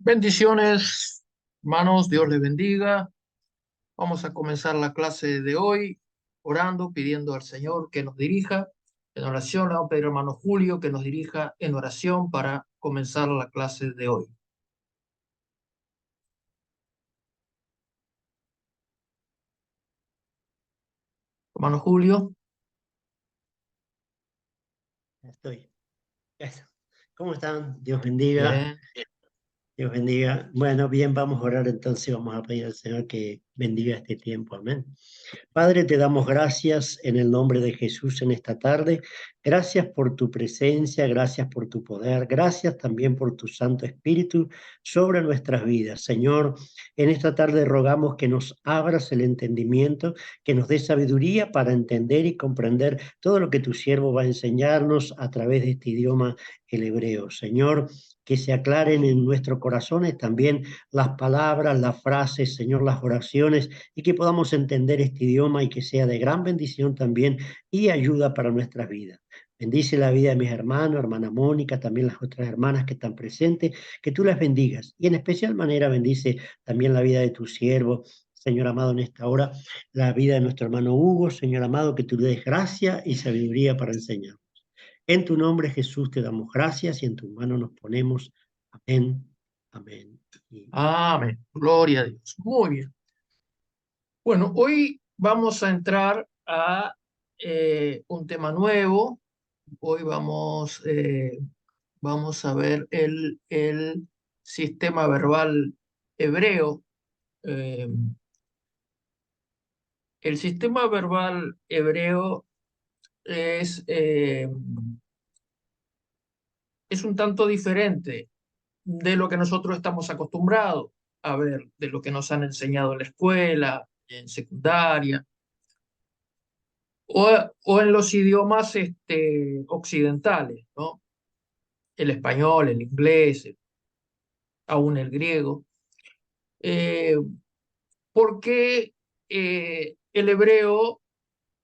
Bendiciones, hermanos, Dios les bendiga. Vamos a comenzar la clase de hoy orando, pidiendo al Señor que nos dirija en oración. Le vamos a pedir al hermano Julio que nos dirija en oración para comenzar la clase de hoy. Hermano Julio. Estoy. Eso. ¿Cómo están? Dios bendiga. Bien. Dios bendiga. Bueno, bien, vamos a orar entonces. Vamos a pedir al Señor que bendiga este tiempo. Amén. Padre, te damos gracias en el nombre de Jesús en esta tarde. Gracias por tu presencia, gracias por tu poder, gracias también por tu Santo Espíritu sobre nuestras vidas. Señor, en esta tarde rogamos que nos abras el entendimiento, que nos dé sabiduría para entender y comprender todo lo que tu siervo va a enseñarnos a través de este idioma, el hebreo. Señor, que se aclaren en nuestros corazones también las palabras, las frases, Señor, las oraciones, y que podamos entender este idioma y que sea de gran bendición también y ayuda para nuestras vidas. Bendice la vida de mis hermanos, hermana Mónica, también las otras hermanas que están presentes, que tú las bendigas. Y en especial manera bendice también la vida de tu siervo, Señor amado, en esta hora, la vida de nuestro hermano Hugo, Señor amado, que tú le des gracia y sabiduría para enseñar. En tu nombre, Jesús, te damos gracias y en tus manos nos ponemos. Amén, amén. Amén. Gloria a Dios. Muy bien. Bueno, hoy vamos a entrar a un tema nuevo. Hoy vamos a ver el sistema verbal hebreo. Eh, el sistema verbal hebreo es, eh, es un tanto diferente de lo que nosotros estamos acostumbrados a ver, de lo que nos han enseñado en la escuela, en secundaria, o en los idiomas occidentales, ¿no? El español, el inglés, aún el griego. Eh, porque el hebreo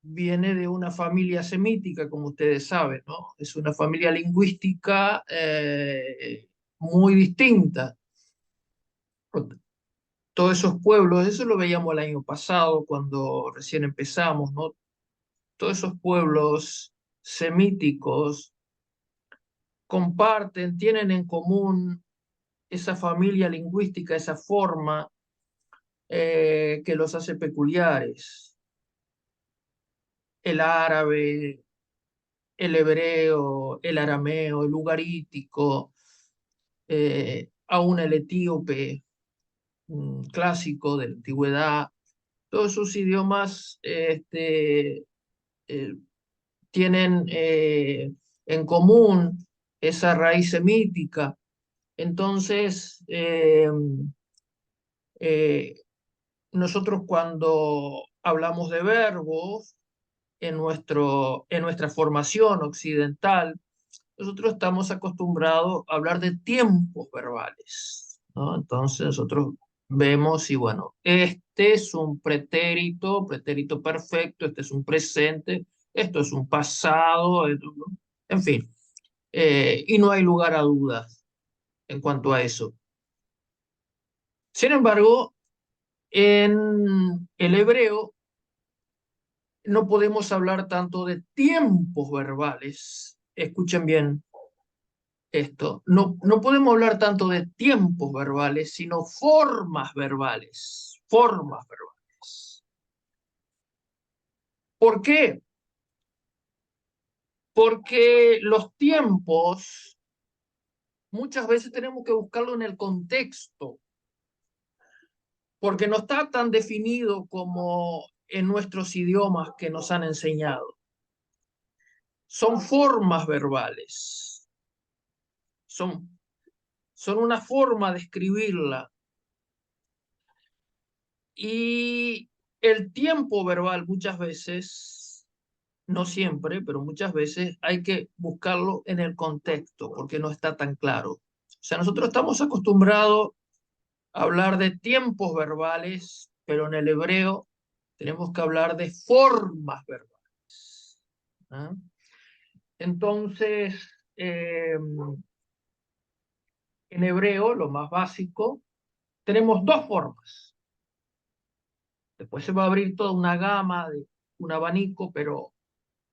viene de una familia semítica, como ustedes saben, ¿no? Es una familia lingüística muy distinta. Todos esos pueblos, eso lo veíamos el año pasado cuando recién empezamos, ¿no? Todos esos pueblos semíticos comparten, tienen en común esa familia lingüística, esa forma que los hace peculiares. El árabe, el hebreo, el arameo, el ugarítico, aún el etíope clásico de la antigüedad, todos sus idiomas eh, tienen en común esa raíz semítica. Entonces, eh, nosotros cuando hablamos de verbos en nuestra formación occidental, nosotros estamos acostumbrados a hablar de tiempos verbales, ¿no? Entonces nosotros vemos y bueno, este es un pretérito, pretérito perfecto, este es un presente, esto es un pasado, en fin, y no hay lugar a dudas en cuanto a eso. Sin embargo, en el hebreo no podemos hablar tanto de tiempos verbales. Escuchen bien esto. No podemos hablar tanto de tiempos verbales, sino formas verbales. Formas verbales. ¿Por qué? Porque los tiempos muchas veces tenemos que buscarlo en el contexto, porque no está tan definido como en nuestros idiomas que nos han enseñado. Son formas verbales. Son, son una forma de escribirla. Y el tiempo verbal muchas veces, no siempre, pero muchas veces hay que buscarlo en el contexto porque no está tan claro. O sea, nosotros estamos acostumbrados a hablar de tiempos verbales, pero en el hebreo tenemos que hablar de formas verbales. ¿Ah? Entonces, En hebreo, lo más básico, tenemos dos formas. Después se va a abrir toda una gama, de un abanico, pero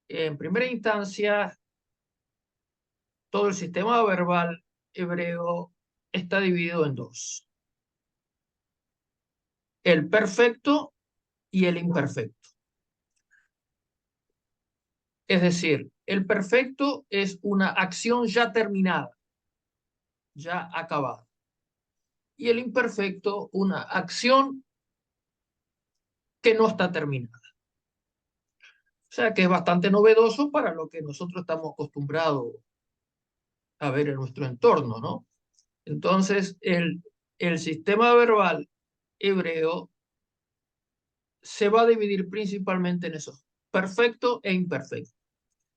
en primera instancia, todo el sistema verbal hebreo está dividido en dos: el perfecto y el imperfecto. Es decir, el perfecto es una acción ya terminada, ya acabada. Y el imperfecto, una acción que no está terminada. O sea que es bastante novedoso para lo que nosotros estamos acostumbrados a ver en nuestro entorno, ¿no? Entonces, el sistema verbal hebreo se va a dividir principalmente en eso: perfecto e imperfecto.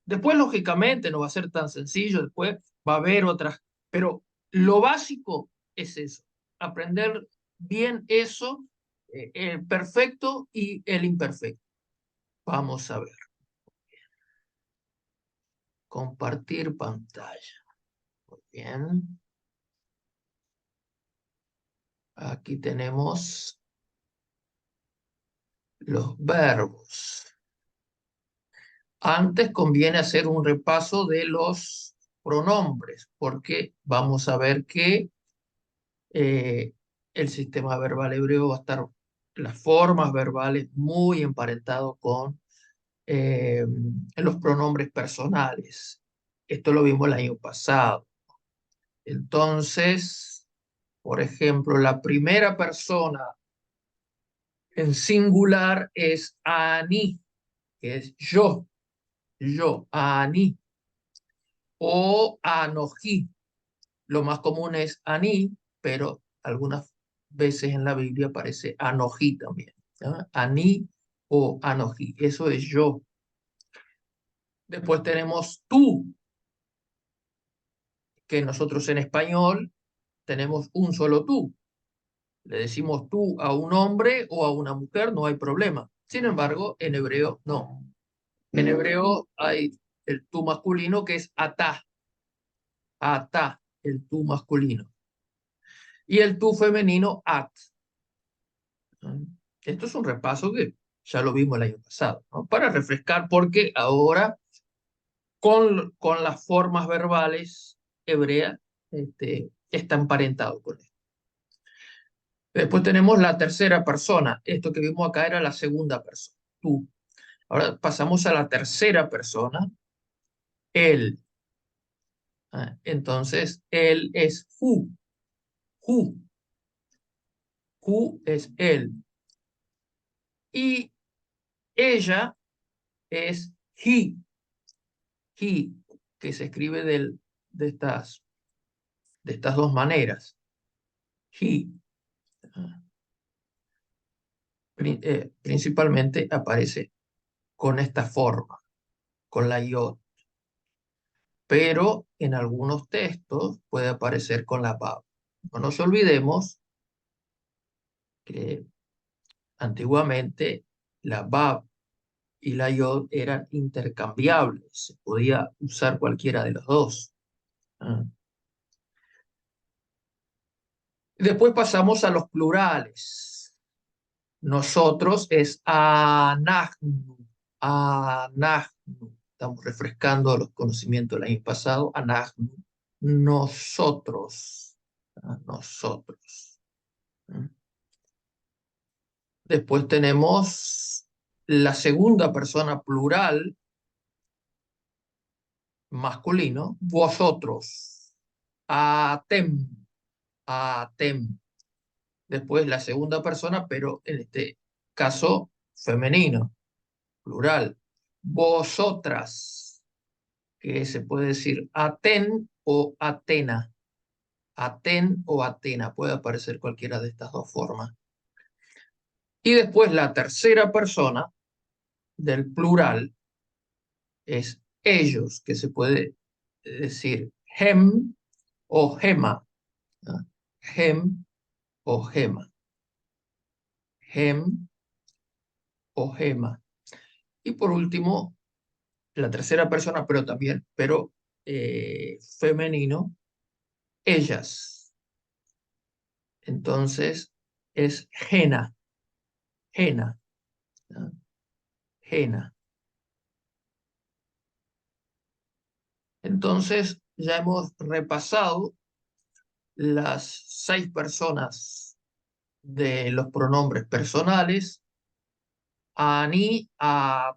Después, lógicamente, no va a ser tan sencillo, después va a haber otras, pero lo básico es eso: aprender bien eso, el perfecto y el imperfecto. Vamos a ver, compartir pantalla. Muy bien. Aquí tenemos los verbos. Antes conviene hacer un repaso de los pronombres, porque vamos a ver que eh, el sistema verbal hebreo va a estar, las formas verbales, muy emparentado con los pronombres personales. Esto lo vimos el año pasado. Entonces, por ejemplo, la primera persona en singular es ani, que es yo, ani, o anoji. Lo más común es aní, pero algunas veces en la Biblia aparece anojí también. ¿Ya? Aní o anojí, eso es yo. Después tenemos tú, que nosotros en español tenemos un solo tú. Le decimos tú a un hombre o a una mujer, no hay problema. Sin embargo, en hebreo no. En hebreo hay el tú masculino, que es atá, el tú masculino. Y el tú femenino, at. Esto es un repaso que ya lo vimos el año pasado, ¿no? Para refrescar, porque ahora con las formas verbales hebreas está emparentado con esto. Después tenemos la tercera persona. Esto que vimos acá era la segunda persona, tú. Ahora pasamos a la tercera persona, él. Entonces, él es who, who es él. Y ella es he, que se escribe de estas dos maneras. He, principalmente aparece con esta forma, con la iod, pero en algunos textos puede aparecer con la vav. No nos olvidemos que antiguamente la vav y la iod eran intercambiables, se podía usar cualquiera de los dos. ¿Ah? Después pasamos a los plurales. Nosotros es anahnu, anahnu. Estamos refrescando los conocimientos del año pasado. Anahnu, nosotros, nosotros. Después tenemos la segunda persona plural masculino, vosotros, atem, atem. Después la segunda persona, pero en este caso femenino, plural, vosotras, que se puede decir Aten o Atena. Aten o Atena, puede aparecer cualquiera de estas dos formas. Y después la tercera persona del plural es ellos, que se puede decir hem o gema. ¿No? Hem o gema. Hem o gema. Y por último, la tercera persona, pero también, pero femenino, ellas. Entonces es Jena, Jena, ¿no? Jena. Entonces ya hemos repasado las 6 personas de los pronombres personales: ani, a,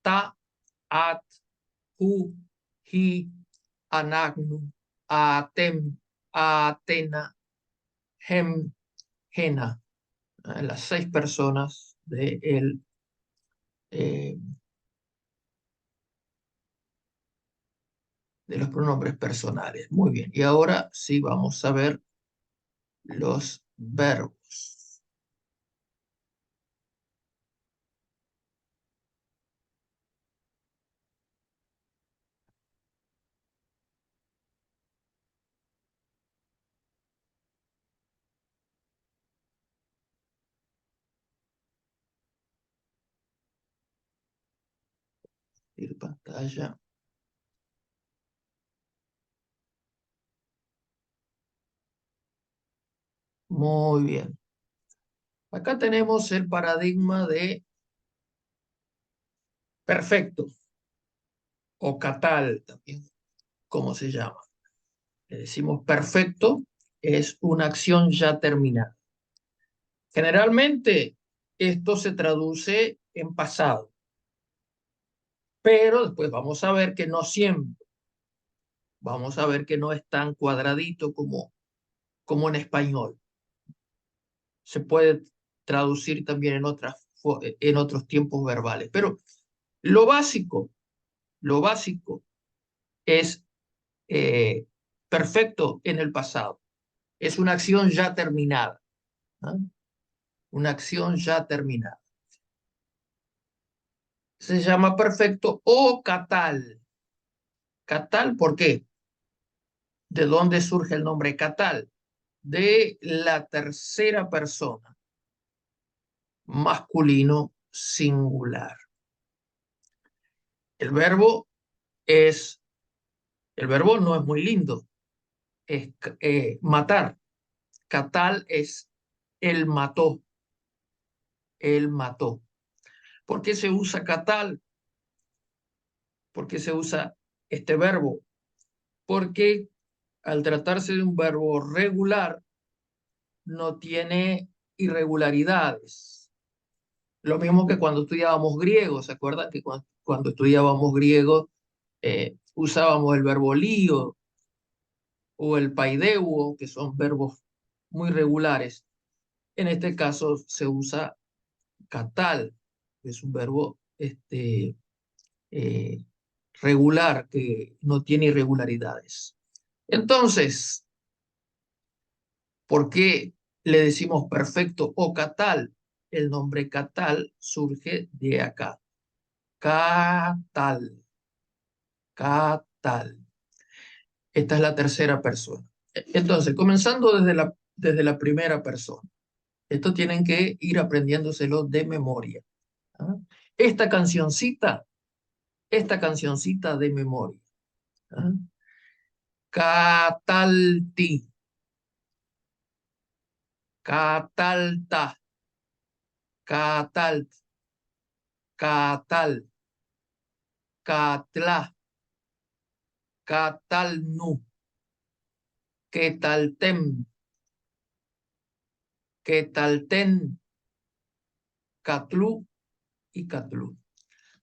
ta, at, hu, hi, anagnu, atem, atena, hem, jena. Las 6 personas eh, de los pronombres personales. Muy bien. Y ahora sí vamos a ver los verbos. Ir pantalla. Muy bien. Acá tenemos el paradigma de perfecto o catal también, como se llama. Le decimos perfecto, es una acción ya terminada. Generalmente esto se traduce en pasado, pero después vamos a ver que no siempre. Vamos a ver que no es tan cuadradito como en español. Se puede traducir también en otros tiempos verbales, pero lo básico, lo básico es eh, perfecto en el pasado. Es una acción ya terminada, ¿no? Una acción ya terminada. Se llama perfecto o catal. Catal, ¿por qué? ¿De dónde surge el nombre catal? De la tercera persona, masculino singular. El verbo es, el verbo no es muy lindo, es matar. Catal es él mató, él mató. ¿Por qué se usa catal? ¿Por qué se usa este verbo? Porque al tratarse de un verbo regular, no tiene irregularidades. Lo mismo que cuando estudiábamos griego, ¿se acuerdan que cuando estudiábamos griego usábamos el verbo lío o el paideuo, que son verbos muy regulares? En este caso se usa catal, que es un verbo eh, regular, que no tiene irregularidades. Entonces, ¿por qué le decimos perfecto o catal? El nombre catal surge de acá. Catal, catal. Esta es la tercera persona. Entonces, comenzando desde la primera persona. Esto tienen que ir aprendiéndoselo de memoria. ¿Ah? Esta cancioncita, esta cancioncita de memoria. ¿Ah? Catalti, catalta, catalt, catal, catla, catalnu, quetaltem, quetalten, catlu y catlu. O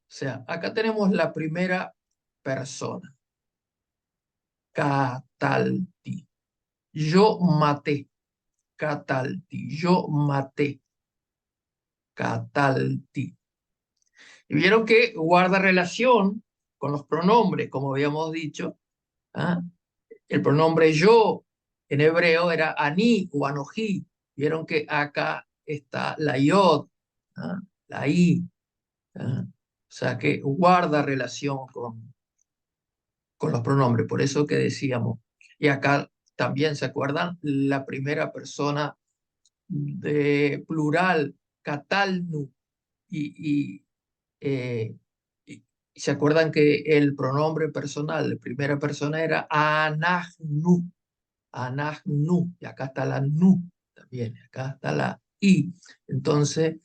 sea, acá tenemos la primera persona. Catalti. Yo maté. Catalti. Yo maté. Catalti. Y vieron que guarda relación con los pronombres, como habíamos dicho. ¿Ah? El pronombre yo en hebreo era ani o anoji. Vieron que acá está la yod, ¿ah? La i. ¿Ah? O sea que guarda relación con los pronombres, por eso que decíamos. Y acá también, ¿se acuerdan? La primera persona de plural, catalnu, y, eh, y- y se acuerdan que el pronombre personal de primera persona era anagnu, anagnu, y acá está la nu. Viene, acá está la I. Entonces,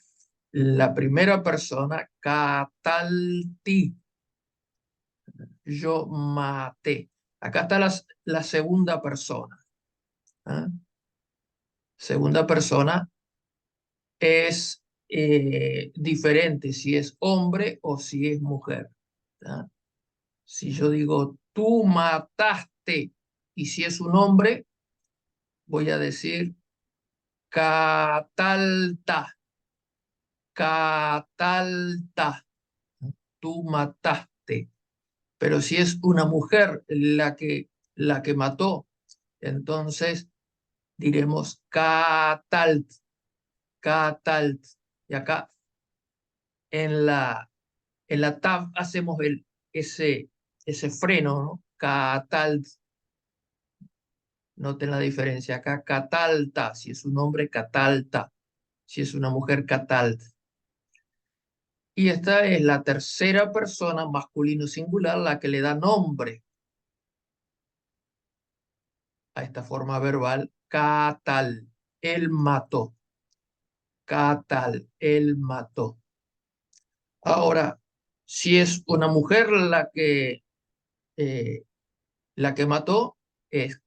la primera persona, catalti, yo maté. Acá está la segunda persona. ¿Ah? Segunda persona es diferente si es hombre o si es mujer. ¿Ah? Si yo digo, tú mataste, y si es un hombre, voy a decir, catalta, catalta, tú mataste. Pero si es una mujer la que mató, entonces diremos catalt, catalt. Y acá en la tab hacemos ese freno, ¿no? Catalt. Noten la diferencia acá, catalta, si es un hombre, catalta, si es una mujer, catalt. Y esta es la tercera persona masculino singular, la que le da nombre a esta forma verbal, catal, él mató, catal, él mató. Ahora, si es una mujer eh, la que mató, es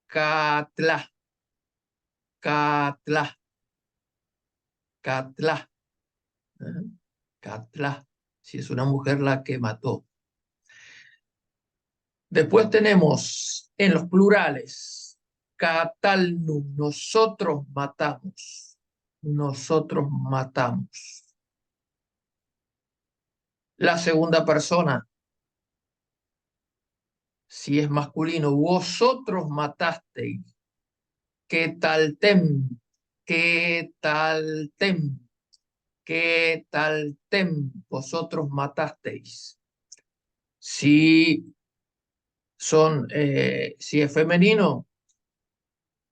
catla, catla, catla, ¿eh? Catla, si es una mujer la que mató. Después tenemos en los plurales, catalnum, nosotros matamos, nosotros matamos. La segunda persona, si es masculino, vosotros matasteis. ¿Qué tal tem? ¿Qué tal tem? ¿Qué tal tem? Vosotros matasteis. Si si es femenino,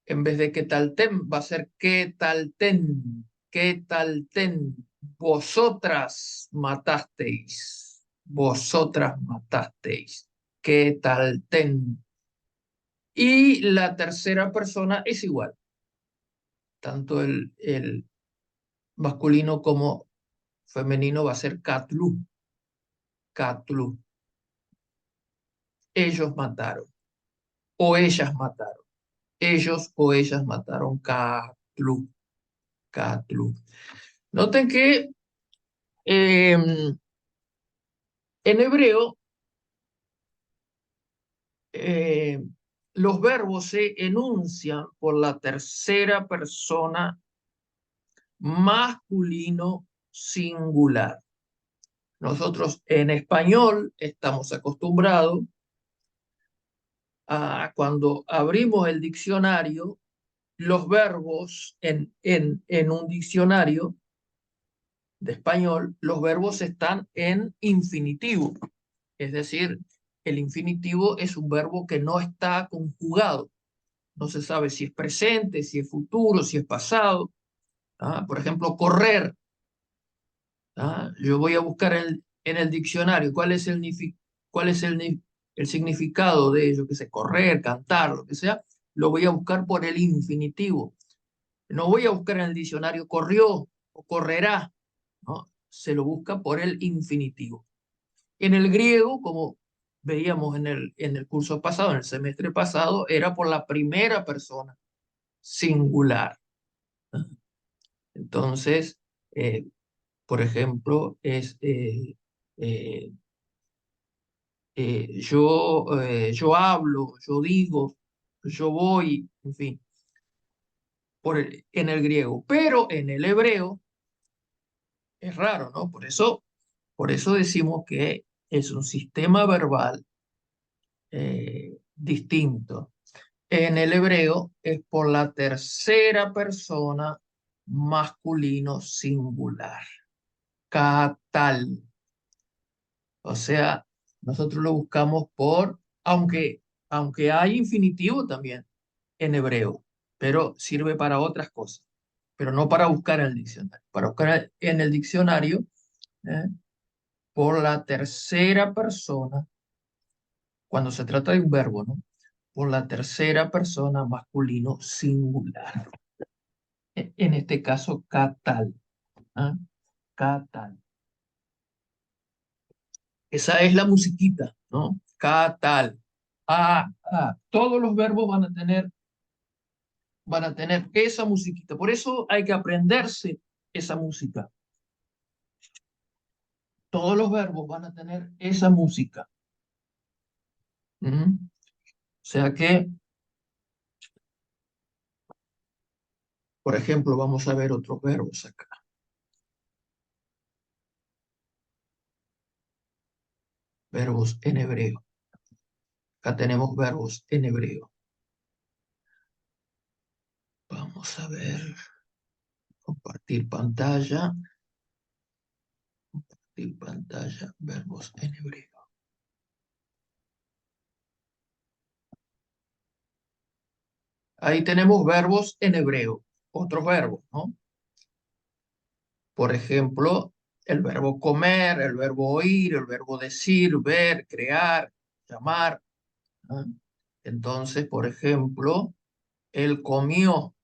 en vez de qué tal ten, va a ser qué tal ten, qué tal ten. Vosotras matasteis, vosotras matasteis, qué tal ten. Y la tercera persona es igual, tanto el masculino como femenino va a ser katlu, katlu. Ellos mataron, o ellas mataron. Ellos o ellas mataron katlu, katlu. Noten que en hebreo eh, los verbos se enuncian por la tercera persona masculino singular. Nosotros en español estamos acostumbrados a cuando abrimos el diccionario, los verbos en un diccionario de español, los verbos están en infinitivo. Es decir, el infinitivo es un verbo que no está conjugado. No se sabe si es presente, si es futuro, si es pasado. ¿Ah? Por ejemplo, correr. ¿Ah? Yo voy a buscar en el diccionario cuál es el significado de ello, que sé, correr, cantar, lo que sea. Lo voy a buscar por el infinitivo. No voy a buscar en el diccionario corrió o correrá. ¿No? Se lo busca por el infinitivo. En el griego, como veíamos en el curso pasado, en el semestre pasado, era por la primera persona singular. ¿No? Entonces, eh, por ejemplo, eh, yo hablo, yo digo, yo voy, en fin, en el griego. Pero en el hebreo es raro, ¿no? Por eso decimos que es un sistema verbal distinto. En el hebreo es por la tercera persona masculino singular. Catal. O sea, nosotros lo buscamos aunque hay infinitivo también en hebreo, pero sirve para otras cosas, pero no para buscar en el diccionario. Para buscar en el diccionario, ¿eh? Por la tercera persona, cuando se trata de un verbo, ¿no? Por la tercera persona masculino singular. En este caso, catal. ¿Ah? Catal. Esa es la musiquita, ¿no? Catal. Todos los verbos van a tener esa musiquita. Por eso hay que aprenderse esa música. Todos los verbos van a tener esa música. ¿Mm? O sea que, por ejemplo, vamos a ver otros verbos acá. Verbos en hebreo. Acá tenemos verbos en hebreo. Vamos a ver. Compartir pantalla. Compartir pantalla. Verbos en hebreo. Ahí tenemos verbos en hebreo. Otros verbos, ¿no? Por ejemplo, el verbo comer, el verbo oír, el verbo decir, ver, crear, llamar. ¿Ah? Entonces, por ejemplo, él comió,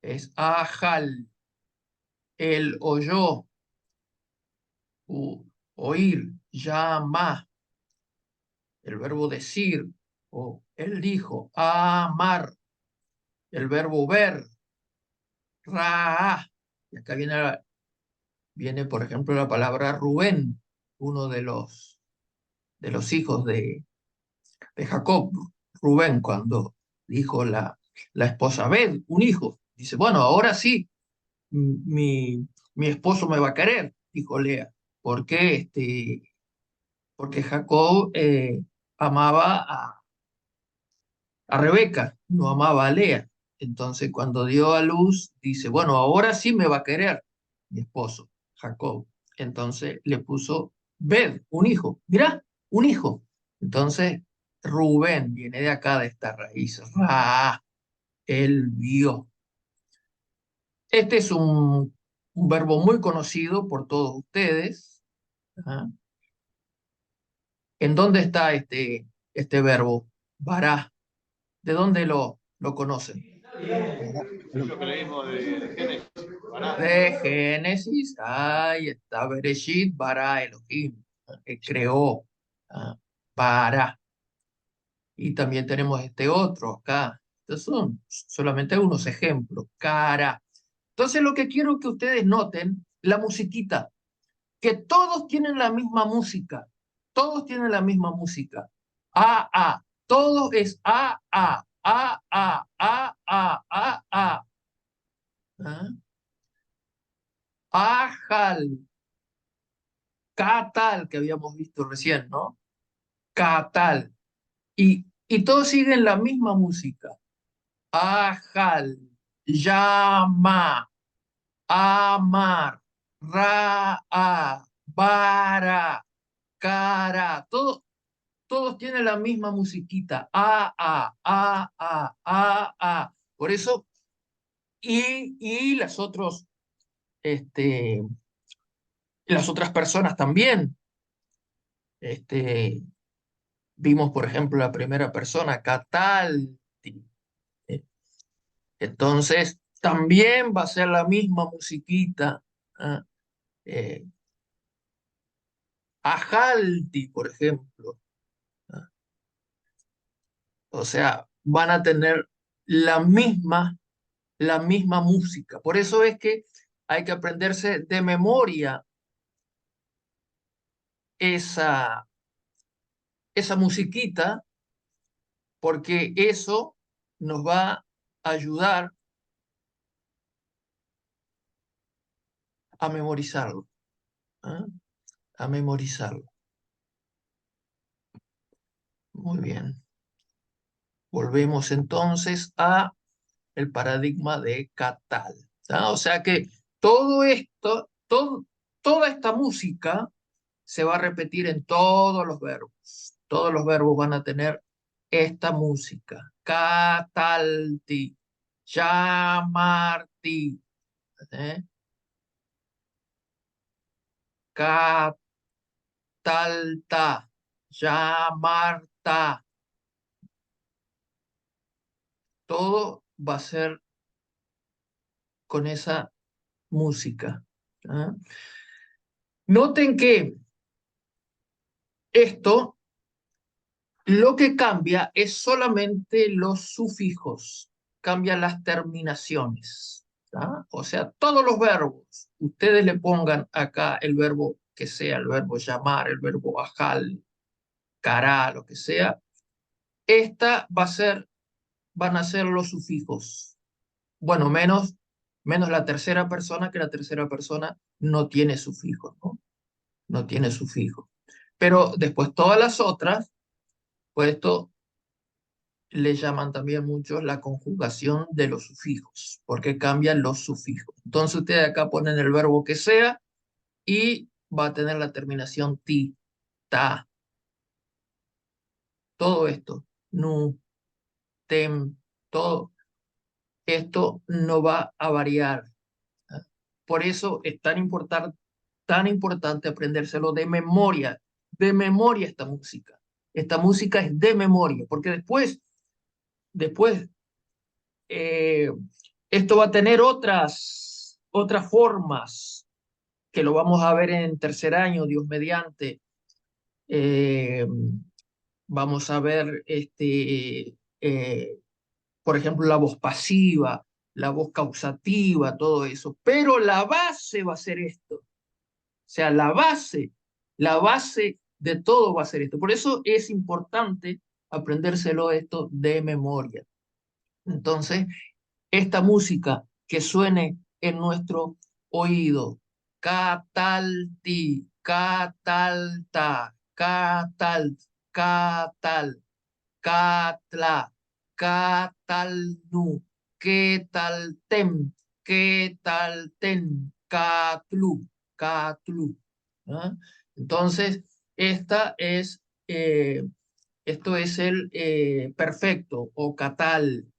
es ajal, él oyó, oír, llama, el verbo decir, o él dijo, amar, el verbo ver, ra. Y acá viene, por ejemplo, la palabra Rubén, uno de los hijos de Jacob, Rubén, cuando dijo la esposa, ved, un hijo. Dice, bueno, ahora sí, mi esposo me va a querer, dijo Lea. ¿Por qué? Porque Jacob amaba a Rebeca, no amaba a Lea. Entonces, cuando dio a luz, dice, bueno, ahora sí me va a querer mi esposo, Jacob. Entonces le puso ved, un hijo. Mirá, un hijo. Entonces, Rubén viene de acá, de esta raíz. Él vio. Este es un verbo muy conocido por todos ustedes. ¿Ah? ¿En dónde está este verbo? Vará. ¿De dónde lo conocen? Es lo que leímos de Génesis. De Génesis, ahí está, Bereshit, bara Elohim, que creó, ah, bara. Y también tenemos este otro acá. Estos son solamente unos ejemplos, cara. Entonces lo que quiero que ustedes noten, la musiquita, que todos tienen la misma música, todos tienen la misma música. Todo es A. ¿Ah? Ajal, Catal, que habíamos visto recién, ¿no? Catal. Y todos siguen la misma música. Ajal, llama, amar, bara, cara. Todos tienen la misma musiquita. Por eso, y este, las otras personas también. Este, Vimos, por ejemplo, la primera persona, Catalti. Eh, Entonces, también va a ser la misma musiquita. ¿Ah? Eh, Ajalti, por ejemplo. ¿Ah? O sea, van a tener la misma música. Por eso es que hay que aprenderse de memoria esa, esa musiquita, porque eso nos va a ayudar a memorizarlo. ¿Ah? A memorizarlo. Muy bien. Volvemos entonces a el paradigma de Catal. ¿Ah? O sea que todo esto, toda esta música se va a repetir en todos los verbos. Todos los verbos van a tener esta música. Catalti, llamarti, ¿eh? Catalta, llamarta. Todo va a ser con esa música. ¿Ah? Noten que esto lo que cambia es solamente los sufijos, cambia las terminaciones. ¿Ah? O sea, todos los verbos, ustedes le pongan acá el verbo que sea, el verbo llamar, el verbo ajal, cará, lo que sea, esta van a ser los sufijos. Bueno, menos la tercera persona, que la tercera persona no tiene sufijo, ¿no? No tiene sufijo. Pero después todas las otras, pues esto le llaman también muchos la conjugación de los sufijos, porque cambian los sufijos. Entonces ustedes acá ponen el verbo que sea y va a tener la terminación ti, ta, todo esto, nu, tem, todo esto no va a variar. ¿Ah? Por eso es tan importante aprendérselo de memoria esta música. Esta música es de memoria, porque después eh, esto va a tener otras formas que lo vamos a ver en tercer año, Dios mediante. Eh, Vamos a ver, por ejemplo, la voz pasiva, la voz causativa, todo eso. Pero la base va a ser esto. O sea, la base de todo va a ser esto. Por eso es importante aprendérselo esto de memoria. Entonces, esta música que suene en nuestro oído, catalti, catalta, catal, catal, catla, catalnu, quetaltem, quetalten, catlu, catlu. ¿Ah? Entonces, esta es, eh, esto es el perfecto o catal.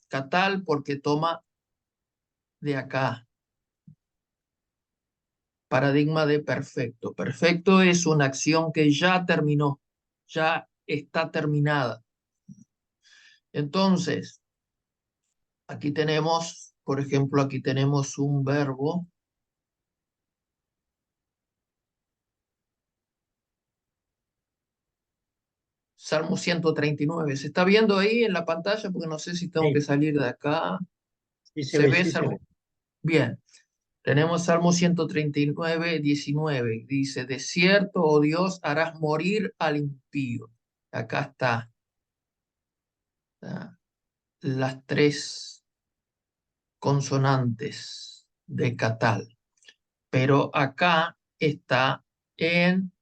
Catal porque toma de acá. Paradigma de perfecto. Perfecto es una acción que ya terminó, ya está terminada. Entonces, aquí tenemos, por ejemplo, aquí tenemos un verbo. Salmo 139. ¿Se está viendo ahí en la pantalla? Porque no sé si tengo que Sí, salir de acá. sí se ¿Se ve, ve sí se Salmo? ve. Bien. Tenemos Salmo 139, 19. Dice, de cierto, oh Dios, harás morir al impío. Acá está. ¿Tá? Las tres consonantes de Catal. Pero acá está en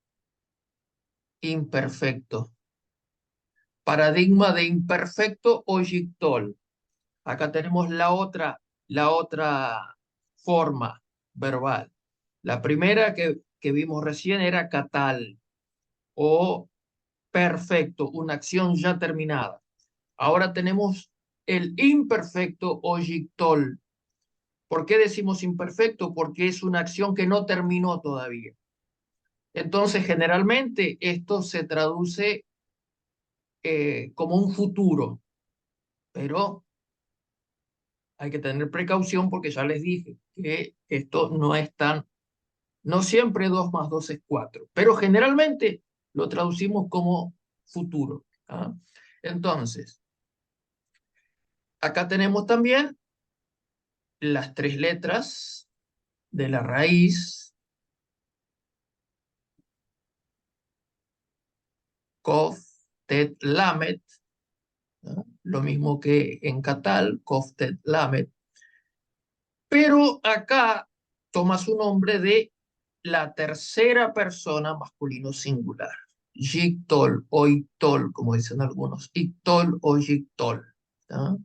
imperfecto. Paradigma de imperfecto oyictol. Acá tenemos la otra forma verbal. La primera que vimos recién era catal o perfecto, una acción ya terminada. Ahora tenemos el imperfecto oyictol. ¿Por qué decimos imperfecto? Porque es una acción que no terminó todavía. Entonces, generalmente esto se traduce como un futuro, pero hay que tener precaución porque ya les dije que esto no es no siempre 2 más 2 es 4, pero generalmente lo traducimos como futuro. ¿Ah? Entonces, acá tenemos también las tres letras de la raíz, Kof, Tet, Lamet, ¿no? Lo mismo que en Catal, Kof, Tet, Lamet, pero acá toma su nombre de la tercera persona masculino singular. Yictol o Ictol, como dicen algunos. Ictol o Yictol. ¿Ah?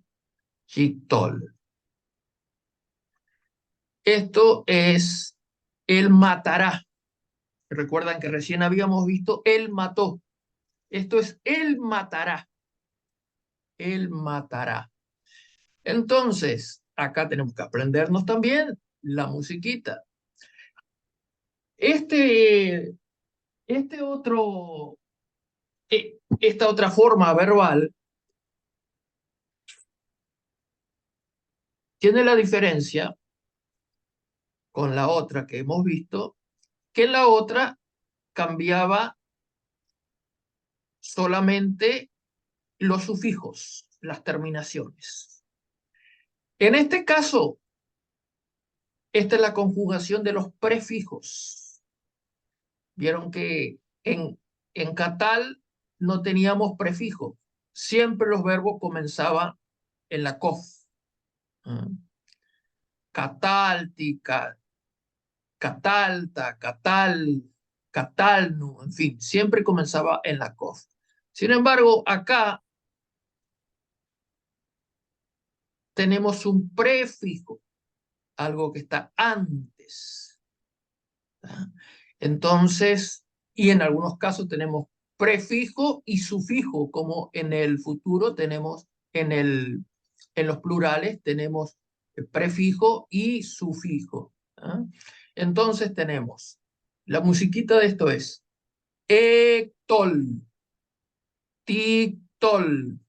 Yictol. Esto es el matará. Recuerdan que recién habíamos visto el mató. Esto es el matará. El matará. Entonces, acá tenemos que aprendernos también la musiquita. Este, este otro esta otra forma verbal tiene la diferencia con la otra que hemos visto, que la otra cambiaba solamente los sufijos, las terminaciones. En este caso, esta es la conjugación de los prefijos. Vieron que en catal no teníamos prefijo. Siempre los verbos comenzaban en la cof. Catáltica, catalta, catal, catalno, en fin, siempre comenzaba en la cof. Sin embargo, acá tenemos un prefijo, algo que está antes. Entonces, y en algunos casos tenemos prefijo y sufijo, como en el futuro tenemos en los plurales tenemos prefijo y sufijo. Entonces tenemos, la musiquita de esto es ectol, tictol,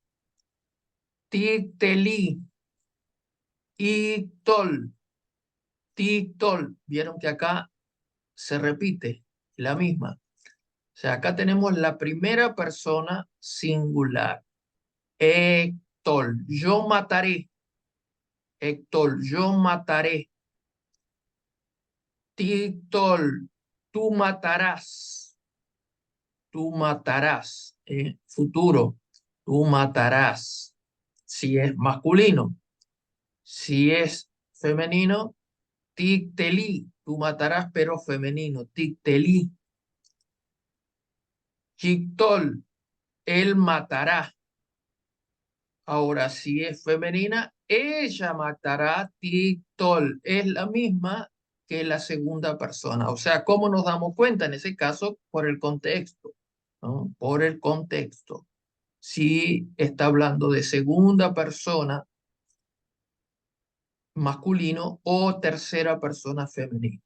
tictelí, ictol, tictol. Vieron que acá se repite la misma. O sea, acá tenemos la primera persona singular. Héctor, yo mataré. Héctor, yo mataré. Títol, tú matarás. Tú matarás. Futuro, tú matarás. Si es masculino. Si es femenino, tictelí. Tú matarás, pero femenino. Tictelí. Chictol, él matará. Ahora, si es femenina, ella matará Tictol. Es la misma que la segunda persona. O sea, ¿cómo nos damos cuenta? En ese caso, por el contexto, ¿no? Por el contexto. Si está hablando de segunda persona masculino o tercera persona femenina.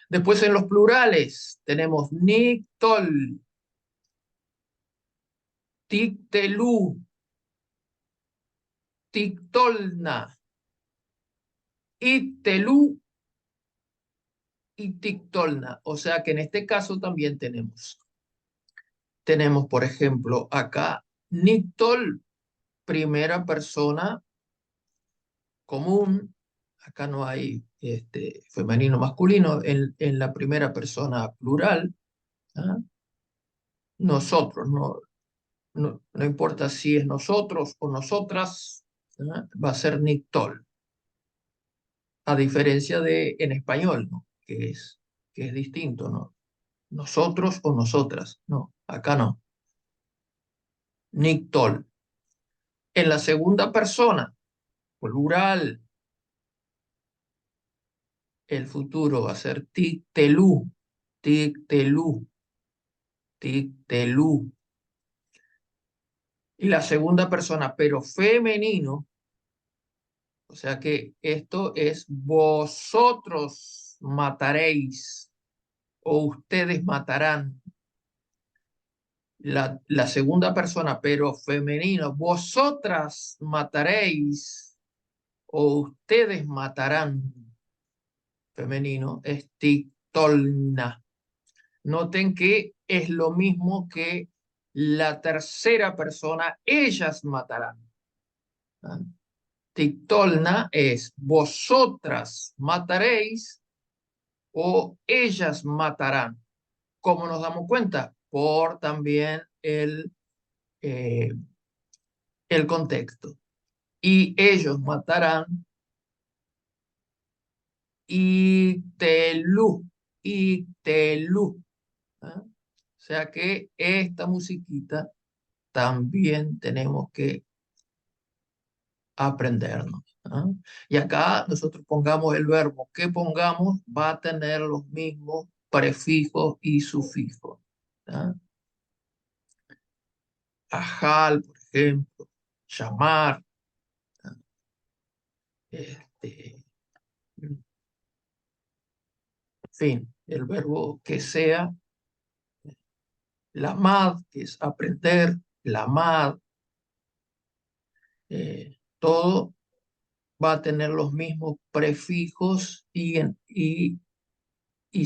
Después en los plurales tenemos Nictol, Tictelú, Tictolna, Ictelú y Tictolna. O sea que en este caso también tenemos, por ejemplo, acá Nictol, primera persona común. Acá no hay femenino masculino en la primera persona plural. ¿Ah? Nosotros, no importa si es nosotros o nosotras, ¿ah? Va a ser Nictol. A diferencia de en español, ¿no? Que es distinto, ¿no? Nosotros o nosotras. No, acá no. Nictol. En la segunda persona, plural, el futuro va a ser tictelú, tictelú, tictelú. Y la segunda persona, pero femenino, o sea que esto es vosotros mataréis o ustedes matarán. La segunda persona, pero femenino, vosotras mataréis o ustedes matarán. Femenino es tictolna. Noten que es lo mismo que la tercera persona, ellas matarán. ¿Ah? Tictolna es vosotras mataréis o ellas matarán. ¿Cómo nos damos cuenta? Por también eh, el contexto. Y ellos matarán y telú. ¿Ah? O sea que esta musiquita también tenemos que aprendernos. ¿Ah? Y acá nosotros pongamos el verbo que pongamos, va a tener los mismos prefijos y sufijos. ¿Ah? Ajal, por ejemplo, llamar, ¿ah? En fin, el verbo que sea, la mad, que es aprender, la mad, todo va a tener los mismos prefijos y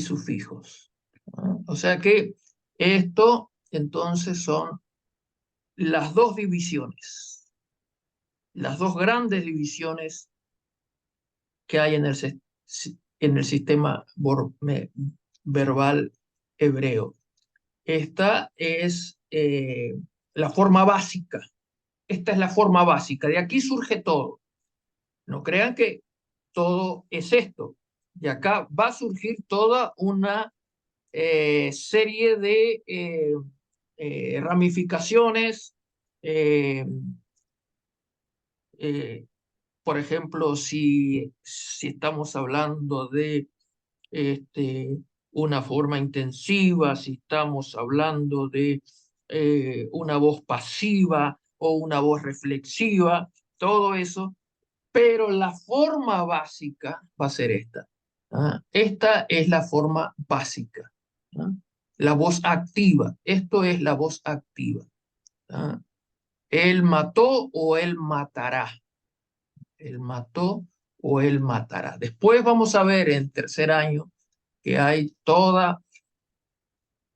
sufijos. ¿No? O sea que esto entonces son las dos divisiones, las dos grandes divisiones que hay en el sistema verbal hebreo. Esta es la forma básica. Esta es la forma básica. De aquí surge todo. No crean que todo es esto. De acá va a surgir toda una serie de ramificaciones. eh, eh, por ejemplo, si estamos hablando de una forma intensiva, si estamos hablando de una voz pasiva o una voz reflexiva, todo eso, pero la forma básica va a ser esta. ¿Ah? Esta es la forma básica. ¿Ah? La voz activa, esto es la voz activa. ¿Ah? Él mató o él matará. Él mató o él matará. Después vamos a ver en tercer año que hay toda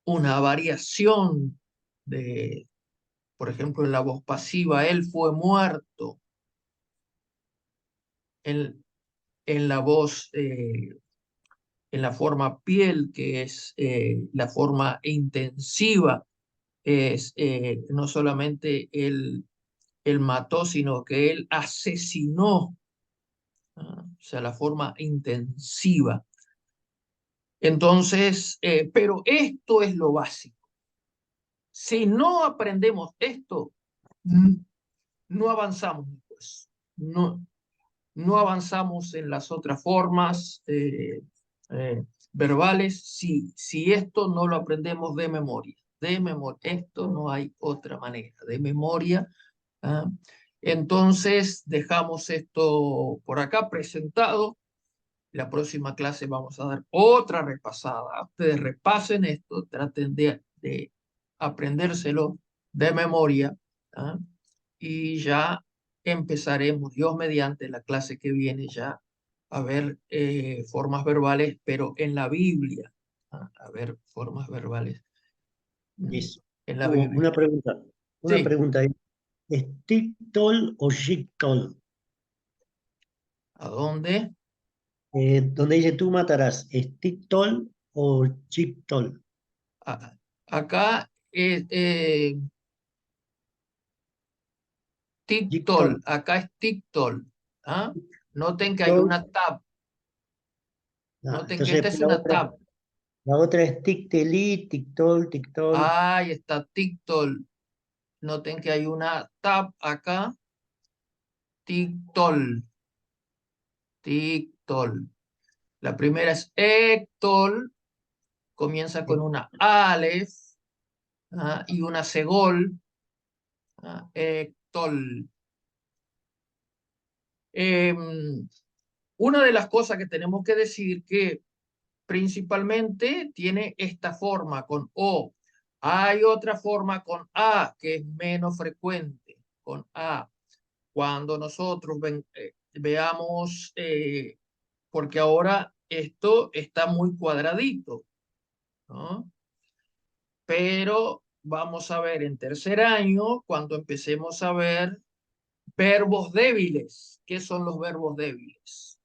una variación de, por ejemplo, en la voz pasiva, él fue muerto, en, en la voz, en la forma piel, que es la forma intensiva, es no solamente él mató, sino que él asesinó, ¿ah? O sea, la forma intensiva. Entonces, pero esto es lo básico. Si no aprendemos esto, no avanzamos después. No avanzamos en las otras formas eh, verbales si esto no lo aprendemos de memoria. De memoria. Esto no hay otra manera. De memoria. ¿Ah? Entonces, dejamos esto por acá presentado. La próxima clase vamos a dar otra repasada. Ustedes repasen esto, traten de aprendérselo de memoria. ¿Ah? Y ya empezaremos, Dios mediante, la clase que viene ya a ver formas verbales, pero en la Biblia. ¿Ah? A ver formas verbales Eso. en la Hugo, Biblia. una Sí, pregunta. ¿Es TikTol o Jigtol? ¿a dónde? Donde dice tú matarás, ¿es TikTol o Jigtol? Acá TikTol, Jigtol. acá es TikTol. ¿Ah? Noten que hay Tol. una tab. Ah, Noten que entonces esta es una tab. la otra es TikTelí, TikTol, TikTol. Ahí está TikTol. Noten que hay una tab acá. TikTol. TikTol. La primera es Ectol. Comienza con una Aleph, ¿ah? Y una Segol. ¿Ah? Ectol. Una de las cosas que tenemos que decir que principalmente tiene esta forma con O. Hay otra forma con A que es menos frecuente, con A. Cuando nosotros veamos, porque ahora esto está muy cuadradito, ¿no? Pero vamos a ver en tercer año, cuando empecemos a ver verbos débiles. ¿Qué son los verbos débiles?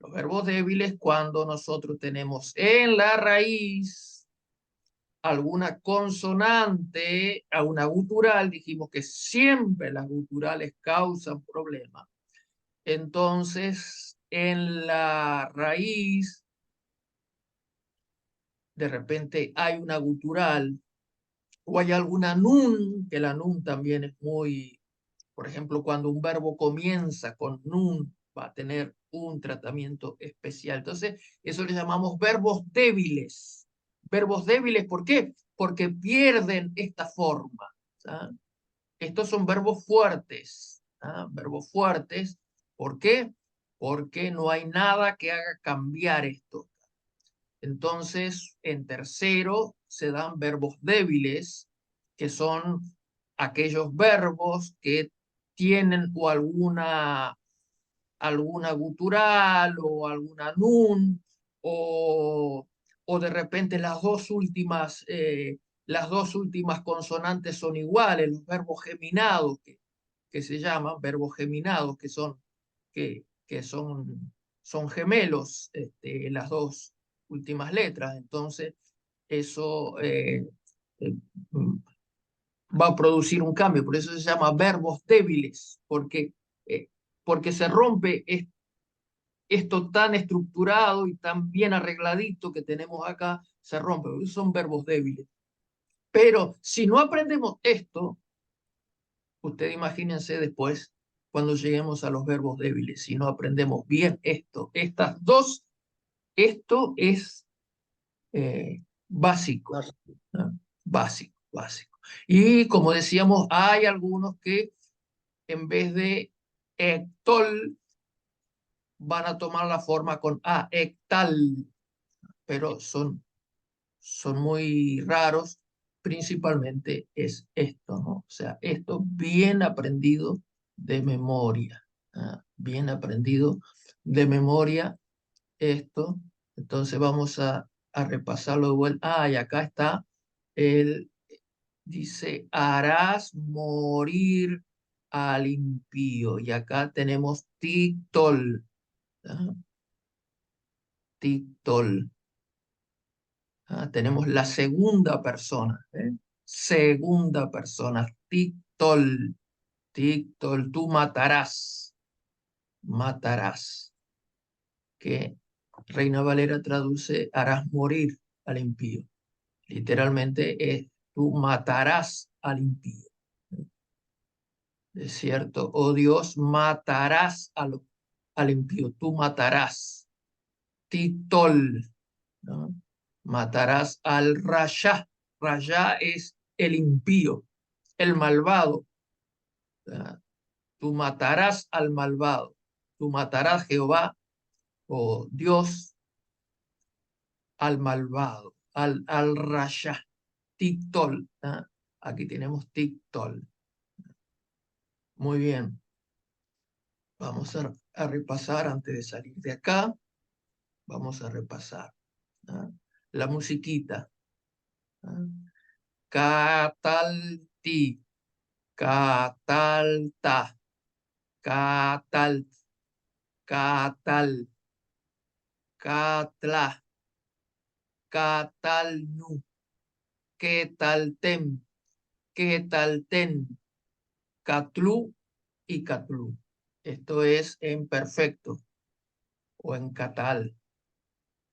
Los verbos débiles cuando nosotros tenemos en la raíz alguna consonante, a una gutural, dijimos que siempre las guturales causan problemas. Entonces, en la raíz, de repente hay una gutural o hay alguna nun, que la nun también es muy, por ejemplo, cuando un verbo comienza con nun, va a tener un tratamiento especial. Entonces, eso le llamamos verbos débiles. Verbos débiles, ¿por qué? Porque pierden esta forma. ¿Ah? Estos son verbos fuertes. ¿Ah? Verbos fuertes. ¿Por qué? Porque no hay nada que haga cambiar esto. Entonces, en tercero se dan verbos débiles, que son aquellos verbos que tienen o alguna alguna gutural o alguna nun, o, o de repente las dos últimas consonantes son iguales, los verbos geminados que se llaman verbos geminados, que son gemelos, las dos últimas letras. Entonces, eso eh, mm, va a producir un cambio. Por eso se llama verbos débiles, eh, porque se rompe esto tan estructurado y tan bien arregladito que tenemos acá, se rompe. Son verbos débiles. Pero si no aprendemos esto, usted imagínense después cuando lleguemos a los verbos débiles, si no aprendemos bien estas dos, esto es básico, ¿no? Básico, básico. Y como decíamos, hay algunos que en vez de ectol van a tomar la forma con A, ectal, pero son muy raros, principalmente es esto, ¿no? O sea, esto bien aprendido de memoria, ¿ah? Bien aprendido de memoria esto. Entonces vamos a repasarlo de vuelta. Ah, y acá está, él dice, harás morir al impío. Y acá tenemos titol, ¿ah? Titol. Tenemos la segunda persona, ¿eh? Segunda persona, titol, titol, tú matarás, matarás, que Reina Valera traduce, harás morir al impío. Literalmente es, tú matarás al impío. Es cierto, oh Dios, matarás al impío, tú matarás, titol, ¿no? Matarás al Rasha. Rasha es el impío, el malvado. ¿Verdad? Tú matarás al malvado. Tú matarás, Jehová, o Dios, al malvado, al Rasha. Tictol. ¿Ah? Aquí tenemos Tictol. Muy bien. Vamos a repasar antes de salir de acá. Vamos a repasar. ¿Ah? La musiquita. ¿Ah? Catalti. Catalta, catal, catal, catla, catalnu, quetaltem, quetalten, catlu y catlu. Esto es en perfecto o en catal.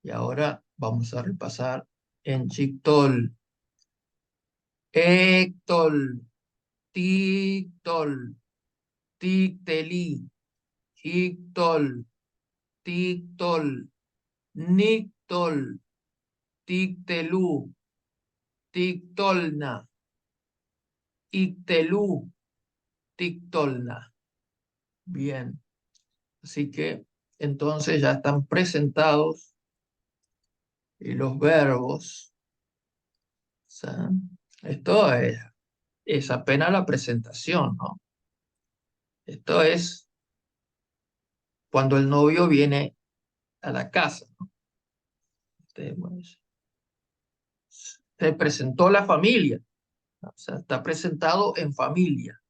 Y ahora vamos a repasar en chictol, ectol, tictol, ticteli, ictol, tictol, nictol, tictelú, tictolna, ictelú, tictolna. Bien, así que entonces ya están presentados los verbos. O sea, esto es apenas la presentación, ¿no? Esto es cuando el novio viene a la casa, ¿no? Pues, se presentó la familia, ¿no? O sea, está presentado en familia.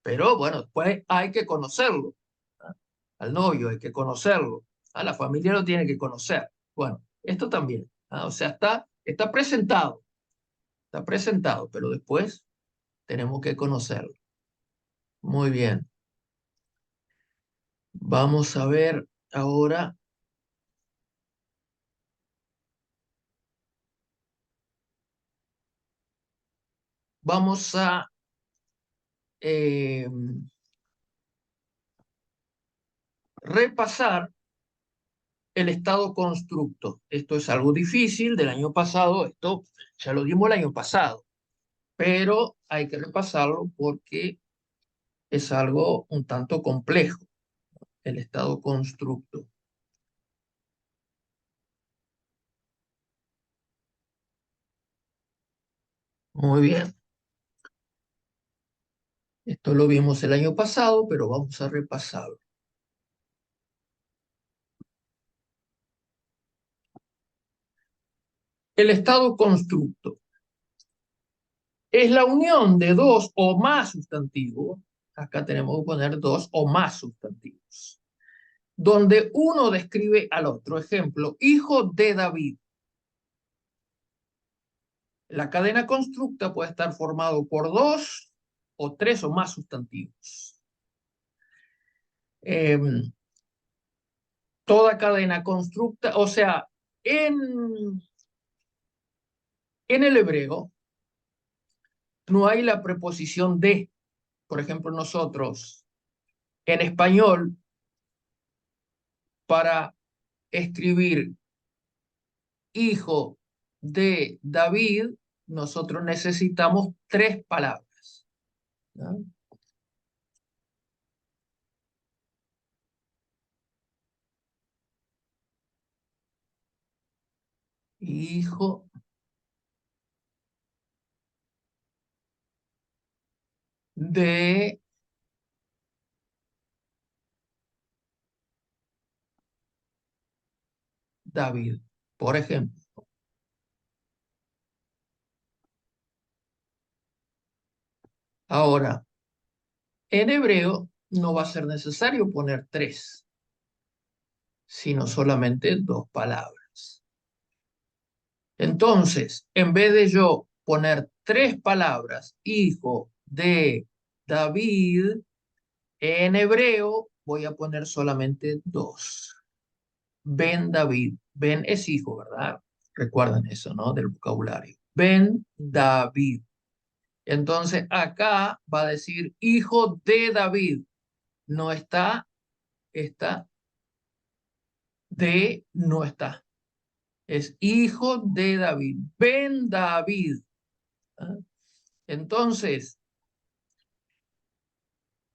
Pero bueno, después hay que conocerlo, ¿no? Al novio hay que conocerlo. A la familia lo tiene que conocer. Bueno, esto también. O sea, está presentado, pero después tenemos que conocerlo. Muy bien. Vamos a ver ahora. Vamos a repasar el estado constructo. Esto es algo difícil del año pasado, esto ya lo dimos el año pasado, pero hay que repasarlo porque es algo un tanto complejo, el estado constructo. Muy bien. Esto lo vimos el año pasado, pero vamos a repasarlo. El estado constructo es la unión de dos o más sustantivos. Acá tenemos que poner dos o más sustantivos, donde uno describe al otro. Ejemplo, hijo de David. La cadena constructa puede estar formado por dos o tres o más sustantivos. Toda cadena constructa, o sea, en el hebreo no hay la preposición de. Por ejemplo, nosotros en español, para escribir hijo de David, nosotros necesitamos tres palabras, ¿no? Hijo de David, por ejemplo. Ahora, en hebreo no va a ser necesario poner tres, sino solamente dos palabras. Entonces, en vez de yo poner tres palabras, hijo de David, en hebreo voy a poner solamente dos. Ben David. Ben es hijo, ¿verdad? Recuerden eso, ¿no? Del vocabulario. Ben David. Entonces, acá va a decir hijo de David. No está, está, no está. Es hijo de David. Ben David. ¿Ah? Entonces,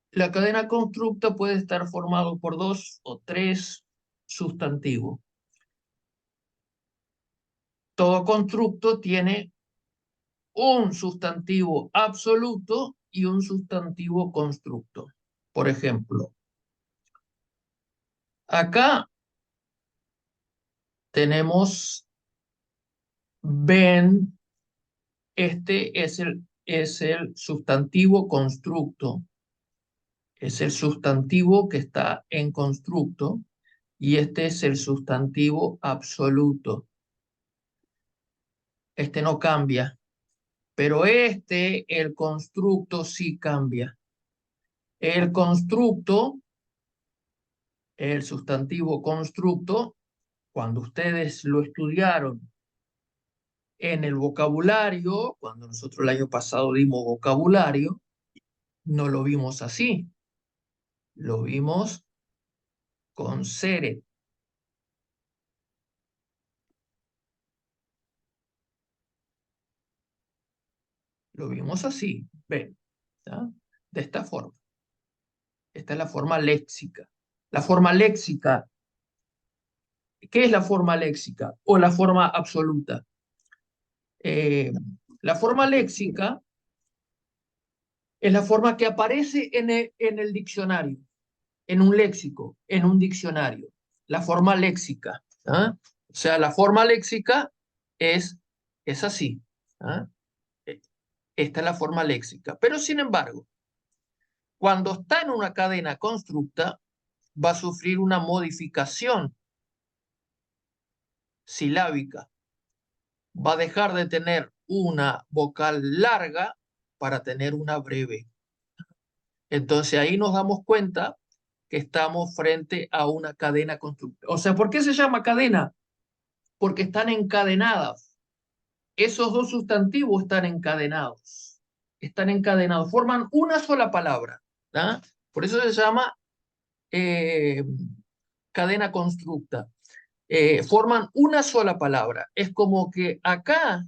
la cadena constructa puede estar formado por dos o tres sustantivos. Todo constructo tiene un sustantivo absoluto y un sustantivo constructo. Por ejemplo, acá tenemos Ben, este es el sustantivo constructo, es el sustantivo que está en constructo y este es el sustantivo absoluto. Este no cambia, pero el constructo sí cambia. El constructo, el sustantivo constructo, cuando ustedes lo estudiaron en el vocabulario, cuando nosotros el año pasado dimos vocabulario, no lo vimos así. Lo vimos con seret. Lo vimos así, ven, ¿ya? De esta forma. Esta es la forma léxica. La forma léxica, ¿qué es la forma léxica o la forma absoluta? La forma léxica es la forma que aparece en el diccionario, en un léxico, en un diccionario. La forma léxica. ¿Ah? O sea, la forma léxica es así. ¿Ah? Esta es la forma léxica. Pero sin embargo, cuando está en una cadena constructa, va a sufrir una modificación silábica. Va a dejar de tener una vocal larga para tener una breve. Entonces ahí nos damos cuenta que estamos frente a una cadena constructiva. O sea, ¿por qué se llama cadena? Porque están encadenadas. Esos dos sustantivos están encadenados. Están encadenados, forman una sola palabra. ¿Ah? Por eso se llama eh, cadena constructa. Forman una sola palabra. Es como que acá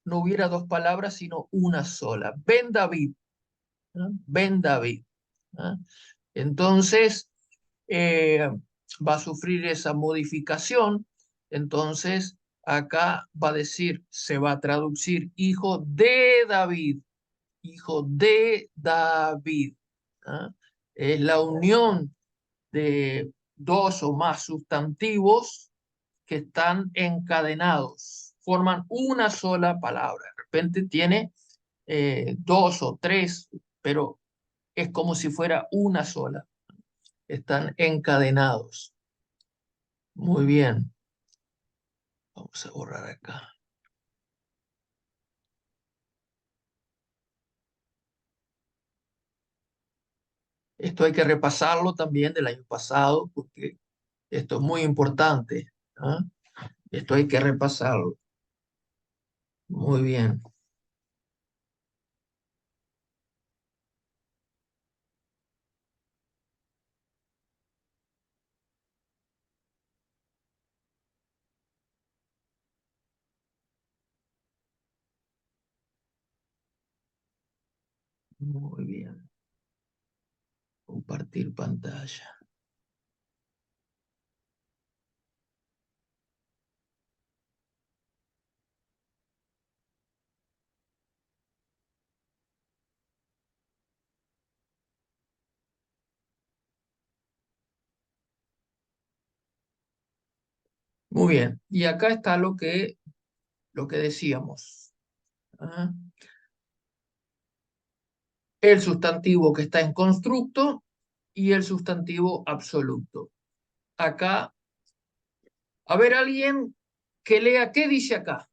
no hubiera dos palabras, sino una sola. Ben David. ¿Ah? Ben David. ¿Ah? Entonces, va a sufrir esa modificación. Entonces, acá va a decir, se va a traducir hijo de David, hijo de David. ¿Ah? Es la unión de dos o más sustantivos que están encadenados. forman una sola palabra. De repente tiene dos o tres, pero es como si fuera una sola. Están encadenados. Muy bien. Vamos a borrar acá. Esto hay que repasarlo también del año pasado, porque esto es muy importante. ¿Ah? Esto hay que repasarlo. Muy bien. Muy bien. Compartir pantalla. Muy bien. Y acá está lo que decíamos. ¿Ah? El sustantivo que está en constructo y el sustantivo absoluto. Acá, a ver, alguien que lea qué dice acá,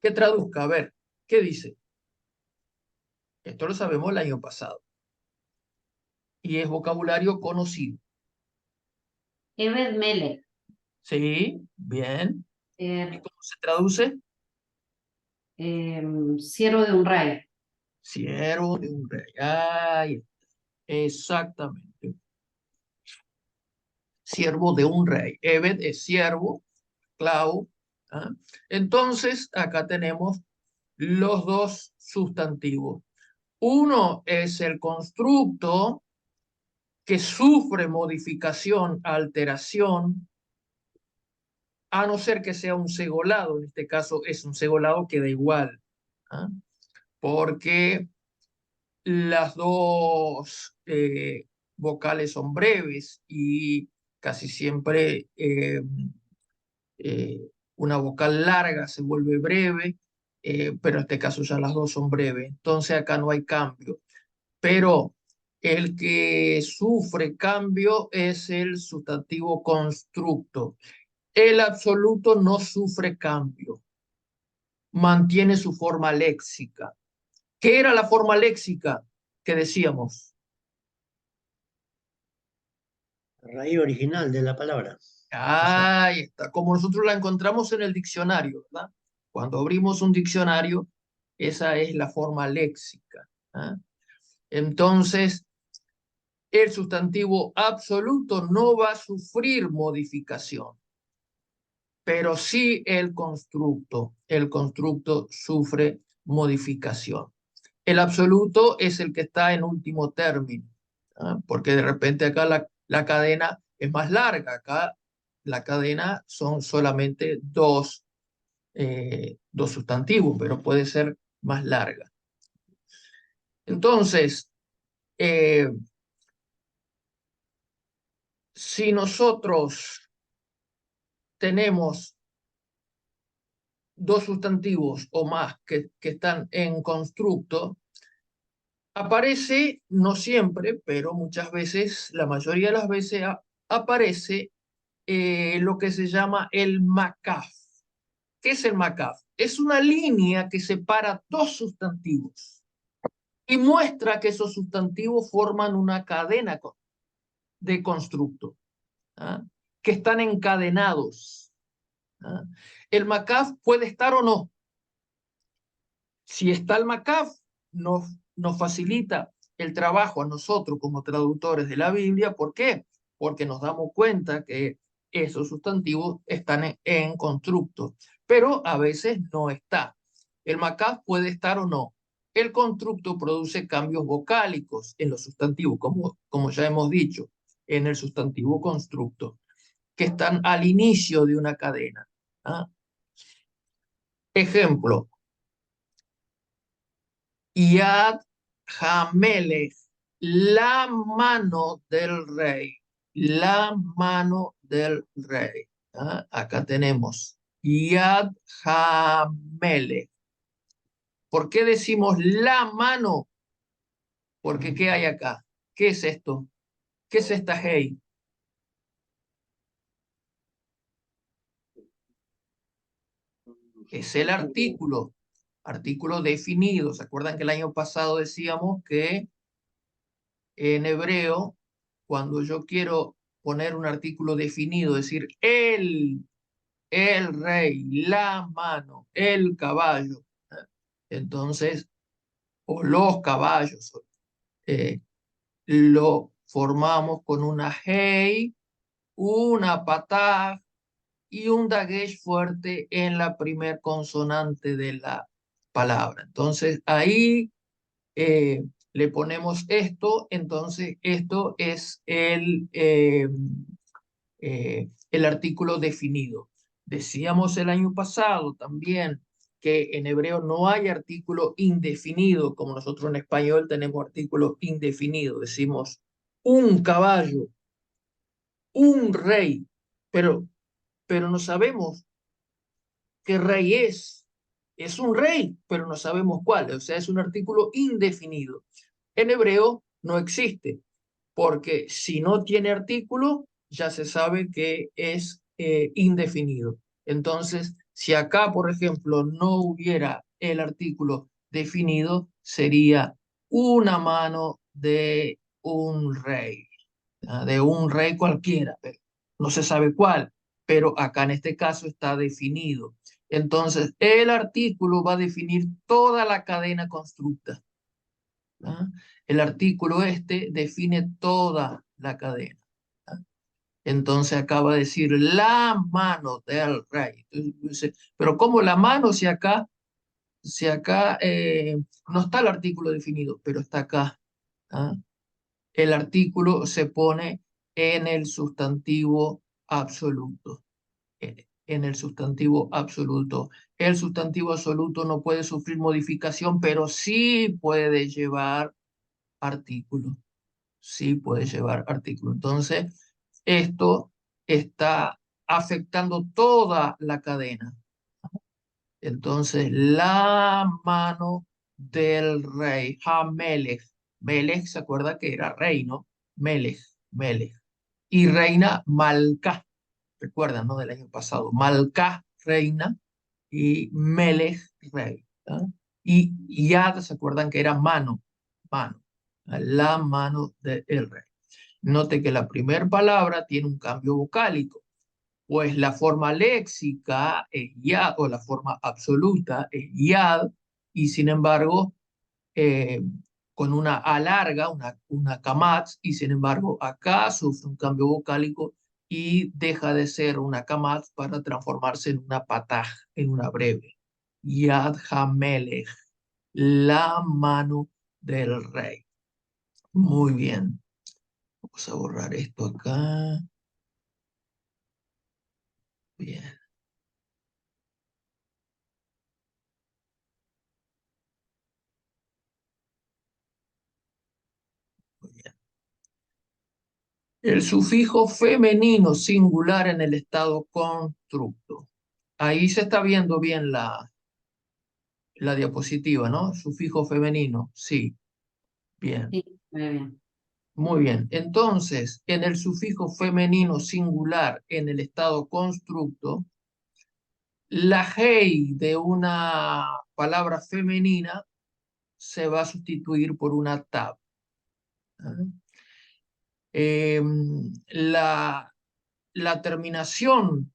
que traduzca, a ver, ¿qué dice? Esto lo sabemos el año pasado y es vocabulario conocido. Ebed Melech. Sí, bien. ¿Y Er, cómo se traduce? siervo de un rey. Siervo de un rey. Ay, exactamente. Siervo de un rey. Ebed es siervo, esclavo. ¿Ah? Entonces, acá tenemos los dos sustantivos. Uno es el constructo que sufre modificación, alteración, a no ser que sea un segolado. En este caso es un segolado que da igual, ¿ah? Porque las dos vocales son breves y casi siempre eh, una vocal larga se vuelve breve, pero en este caso ya las dos son breves. Entonces acá no hay cambio. Pero el que sufre cambio es el sustantivo constructo. El absoluto no sufre cambio, mantiene su forma léxica. ¿Qué era la forma léxica que decíamos? La raíz original de la palabra. Ahí está, como nosotros la encontramos en el diccionario, ¿verdad? Cuando abrimos un diccionario, esa es la forma léxica. ¿Ah? Entonces, el sustantivo absoluto no va a sufrir modificación, pero sí el constructo. El constructo sufre modificación. El absoluto es el que está en último término, ¿ah? Porque de repente acá la cadena es más larga. Acá la cadena son solamente dos sustantivos, pero puede ser más larga. Entonces, eh, si nosotros tenemos dos sustantivos o más que están en constructo, aparece, no siempre, pero muchas veces, la mayoría de las veces aparece lo que se llama el MACAF. ¿Qué es el MACAF? Es una línea que separa dos sustantivos y muestra que esos sustantivos forman una cadena de constructo, ¿ah? Que están encadenados. ¿Ah? El MACAF puede estar o no. Si está el MACAF, nos facilita el trabajo a nosotros como traductores de la Biblia. ¿Por qué? Porque nos damos cuenta que esos sustantivos están en constructo, pero a veces no está. El MACAF puede estar o no. El constructo produce cambios vocálicos en los sustantivos, como ya hemos dicho, en el sustantivo constructo, que están al inicio de una cadena. ¿Ah? Ejemplo, Yad Hamelech, la mano del rey, la mano del rey. ¿Ah? Acá tenemos Yad HaMelech. ¿Por qué decimos la mano? Porque ¿qué hay acá? ¿Qué es esto? ¿Qué es esta hey? Es el artículo definido. ¿Se acuerdan que el año pasado decíamos que en hebreo, cuando yo quiero poner un artículo definido, decir el rey, la mano, el caballo, ¿eh? Entonces, o los caballos, eh, lo formamos con una hey, una patá y un dagesh fuerte en la primer consonante de la palabra. Entonces, ahí le ponemos esto, entonces esto es el artículo definido. Decíamos el año pasado también que en hebreo no hay artículo indefinido, como nosotros en español tenemos artículo indefinido. Decimos un caballo, un rey, pero no sabemos qué rey es. Es un rey, pero no sabemos cuál. O sea, es un artículo indefinido. En hebreo no existe, porque si no tiene artículo, ya se sabe que es indefinido. Entonces, si acá, por ejemplo, no hubiera el artículo definido, sería una mano de un rey, ¿ah? De un rey cualquiera, pero no se sabe cuál, pero acá en este caso está definido. Entonces, el artículo va a definir toda la cadena constructa. ¿Ah? El artículo este define toda la cadena. ¿Ah? Entonces acaba de decir la mano del rey. Entonces, pero ¿cómo la mano si acá no está el artículo definido, pero está acá? ¿Ah? El artículo se pone en el sustantivo absoluto. En el sustantivo absoluto. El sustantivo absoluto no puede sufrir modificación, pero sí puede llevar artículo. Sí puede llevar artículo. Entonces, esto está afectando toda la cadena. Entonces, la mano del rey, Hamelech. Melech, ¿se acuerda que era rey, no? Melech, Melech. Y reina Malcá. Recuerdan, ¿no? Del año pasado. Malcá, reina, y Melech, rey. ¿Ah? Y Yad, ¿se acuerdan que era mano? Mano. La mano del rey. Note que la primera palabra tiene un cambio vocálico, pues la forma léxica es yad o la forma absoluta es yad, y sin embargo, eh, con una A larga, una kamatz, y sin embargo acá sufre un cambio vocálico y deja de ser una kamatz para transformarse en una pataj, en una breve. Yad Hamelech, la mano del rey. Muy bien. Vamos a borrar esto acá. Bien, muy bien. El sufijo femenino singular en el estado constructo. Ahí se está viendo bien la diapositiva, ¿no? Sufijo femenino, sí, bien, Sí, muy bien. muy bien. Entonces, en el sufijo femenino singular en el estado constructo, la hey de una palabra femenina se va a sustituir por una tab. ¿Ah? La terminación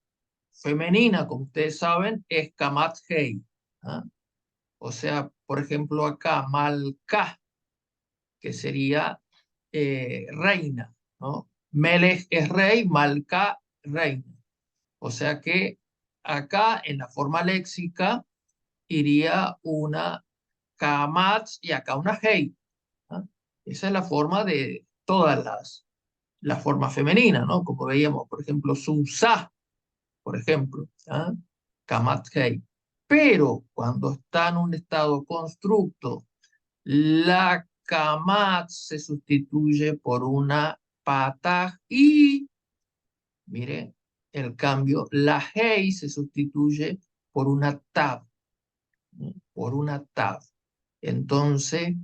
femenina, como ustedes saben, es kamat hey. ¿Ah? O sea, por ejemplo, acá, malka, que sería reina, ¿no? Melech es rey, malka, reina. O sea que acá, en la forma léxica, iría una kamat y acá una hey. ¿Ah? Esa es la forma de todas las formas femeninas, ¿no? Como veíamos, por ejemplo, Susa, por ejemplo, ¿ah? Kamat Hei. Pero cuando está en un estado constructo, la Kamat se sustituye por una Pataj y Mire el cambio. La hey se sustituye por una tab, ¿no? Por una tab. Entonces,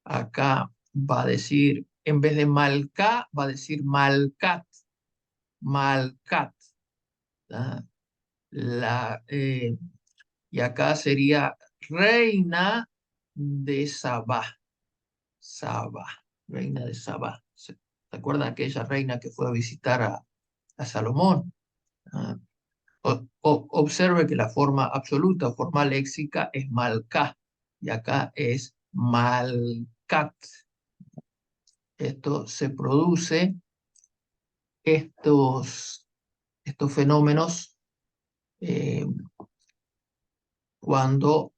acá va a decir, en vez de malca, va a decir malcat, malcat. ¿Ah? Y acá sería reina de Sabá, Sabá, reina de Sabá. ¿Se acuerdan aquella reina que fue a visitar a Salomón? ¿Ah? Observe que la forma absoluta o forma léxica es malca y acá es malcat. Esto se produce, estos fenómenos eh, cuando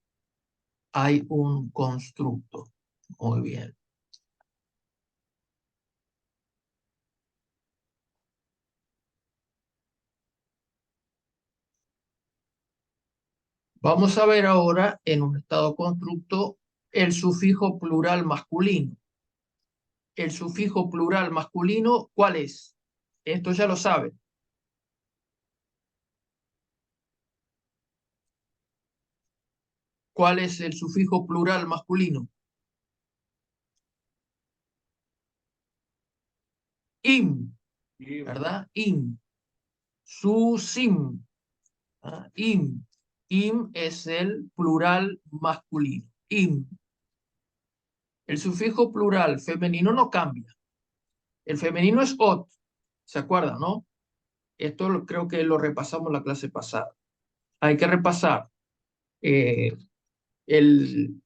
hay un constructo. Muy bien. Vamos a ver ahora en un estado constructo el sufijo plural masculino. El sufijo plural masculino, ¿cuál es? Esto ya lo saben. ¿Cuál es el sufijo plural masculino? Im, ¿verdad? Im. Susim. ¿Ah? Im. Im es el plural masculino. Im. El sufijo plural femenino no cambia. El femenino es ot. ¿Se acuerdan, no? Esto creo que lo repasamos la clase pasada. Hay que repasar. Eh, el,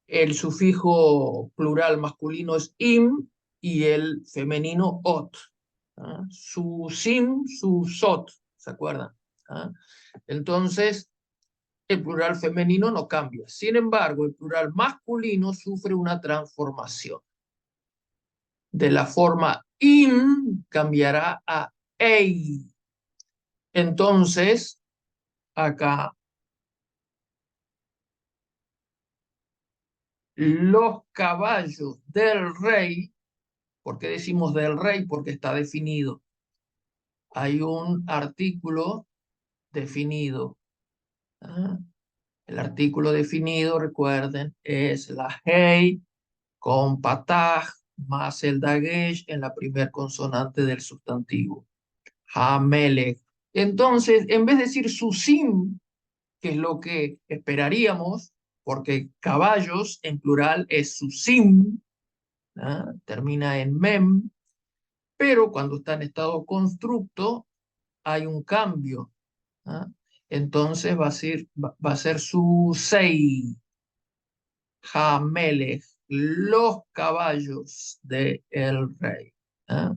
el sufijo plural masculino es im y el femenino ot. ¿Ah? Su sim, su sot, ¿se acuerdan? ¿Ah? Entonces, el plural femenino no cambia. Sin embargo, el plural masculino sufre una transformación. De la forma im cambiará a ei. Entonces, acá los caballos del rey, ¿por qué decimos del rey? Porque está definido. Hay un artículo definido. ¿Ah? El artículo definido, recuerden, es la hey con pataj más el dagesh en la primer consonante del sustantivo. Hamelech. Entonces, en vez de decir susim, que es lo que esperaríamos, porque caballos en plural es susim, ¿ah? Termina en mem, pero cuando está en estado constructo hay un cambio. ¿Ah? Entonces va a ser su sei, Jamelech, los caballos del rey. ¿Ah?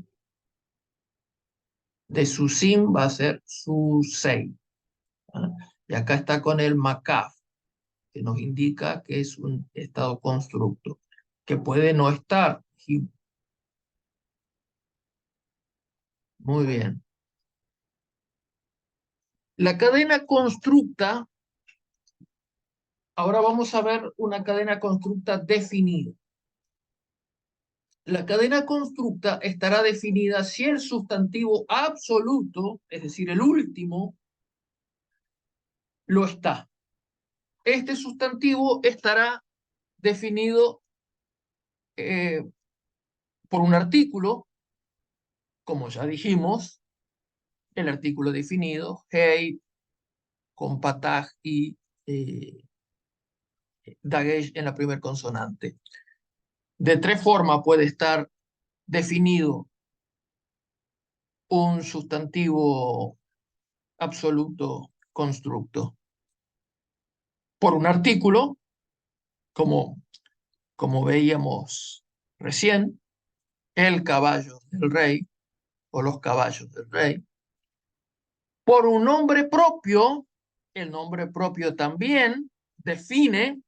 De su sim va a ser su sei. ¿Ah? Y acá está con el macaf, que nos indica que es un estado constructo, que puede no estar. Muy bien. La cadena constructa, ahora vamos a ver una cadena constructa definida. La cadena constructa estará definida si el sustantivo absoluto, es decir, el último, lo está. Este sustantivo estará definido por un artículo, como ya dijimos, el artículo definido, hey, con pataj y dagesh en la primera consonante. De tres formas puede estar definido un sustantivo absoluto constructo. Por un artículo, como veíamos recién, el caballo del rey o los caballos del rey. Por un nombre propio, el nombre propio también define,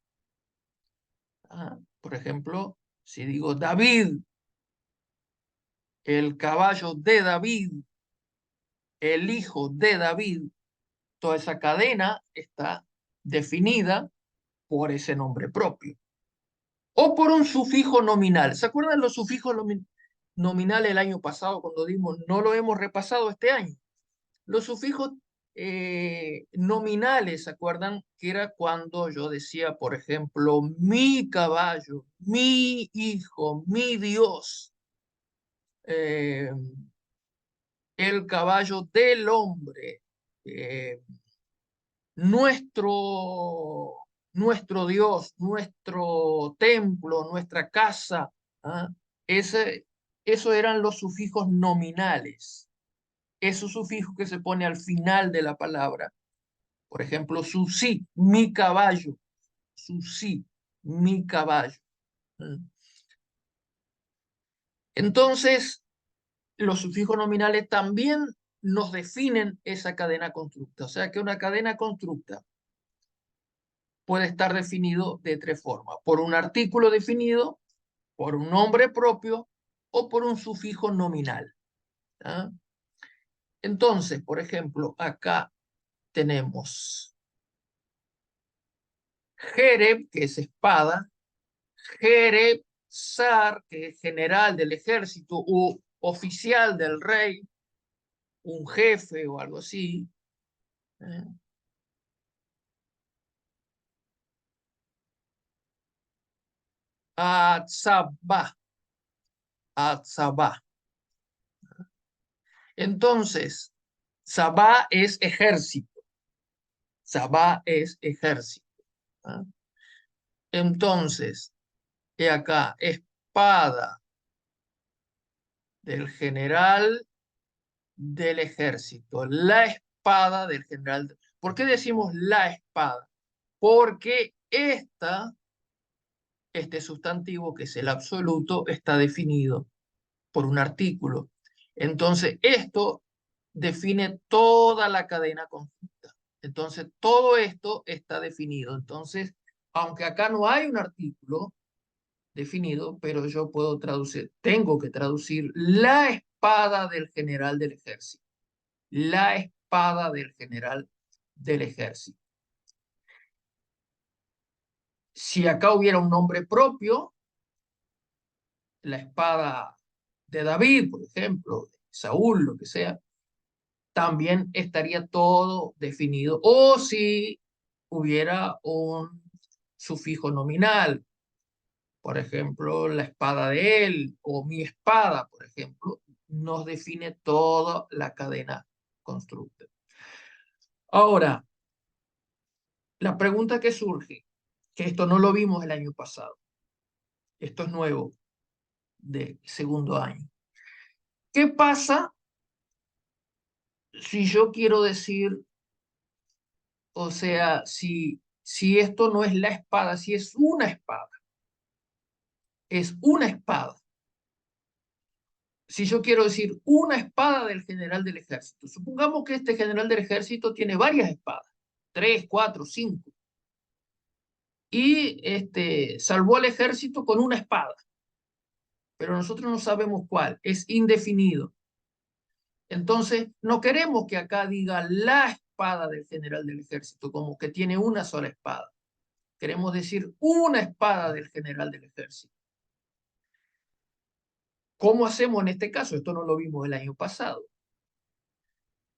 por ejemplo, si digo David, el caballo de David, el hijo de David, toda esa cadena está definida por ese nombre propio. O por un sufijo nominal. ¿Se acuerdan los sufijos nominales el año pasado cuando dimos, no lo hemos repasado este año. Los sufijos nominales, ¿se acuerdan? Que era cuando yo decía, por ejemplo, mi caballo, mi hijo, mi Dios, eh, el caballo del hombre, eh, nuestro, nuestro Dios, nuestro templo, nuestra casa. ¿Ah? Eso eran los sufijos nominales. Esos sufijos que se pone al final de la palabra. Por ejemplo, su sí, mi caballo. Su sí, mi caballo. Entonces, los sufijos nominales también nos definen esa cadena constructa. O sea que una cadena constructa puede estar definido de tres formas: por un artículo definido, por un nombre propio o por un sufijo nominal. ¿Ah? Entonces, por ejemplo, acá tenemos Jereb, que es espada, Jereb Sar, que es general del ejército u oficial del rey, un jefe o algo así. ¿Eh? Atzabá, Atzabá. Entonces, Sabá es ejército. Sabá es ejército. ¿Ah? Entonces, he acá, espada del general del ejército, la espada del general. ¿Por qué decimos la espada? Porque este sustantivo, que es el absoluto, está definido por un artículo. Entonces, esto define toda la cadena conjunta. Entonces, todo esto está definido. Entonces, aunque acá no hay un artículo definido, pero yo puedo traducir, tengo que traducir la espada del general del ejército. La espada del general del ejército. Si acá hubiera un nombre propio, la espada de David, por ejemplo, de Saúl, lo que sea, también estaría todo definido. O si hubiera un sufijo nominal, por ejemplo, la espada de él o mi espada, por ejemplo, nos define toda la cadena constructa. Ahora, la pregunta que surge, que esto no lo vimos el año pasado, esto es nuevo de segundo año. ¿Qué pasa si yo quiero decir, o sea, si esto no es la espada, si es una espada? Es una espada. Si yo quiero decir una espada del general del ejército, supongamos que este general del ejército tiene varias espadas, 3, 4, 5, y salvó al ejército con una espada, pero nosotros no sabemos cuál, es indefinido. Entonces, no queremos que acá diga la espada del general del ejército, como que tiene una sola espada. Queremos decir una espada del general del ejército. ¿Cómo hacemos en este caso? Esto no lo vimos el año pasado.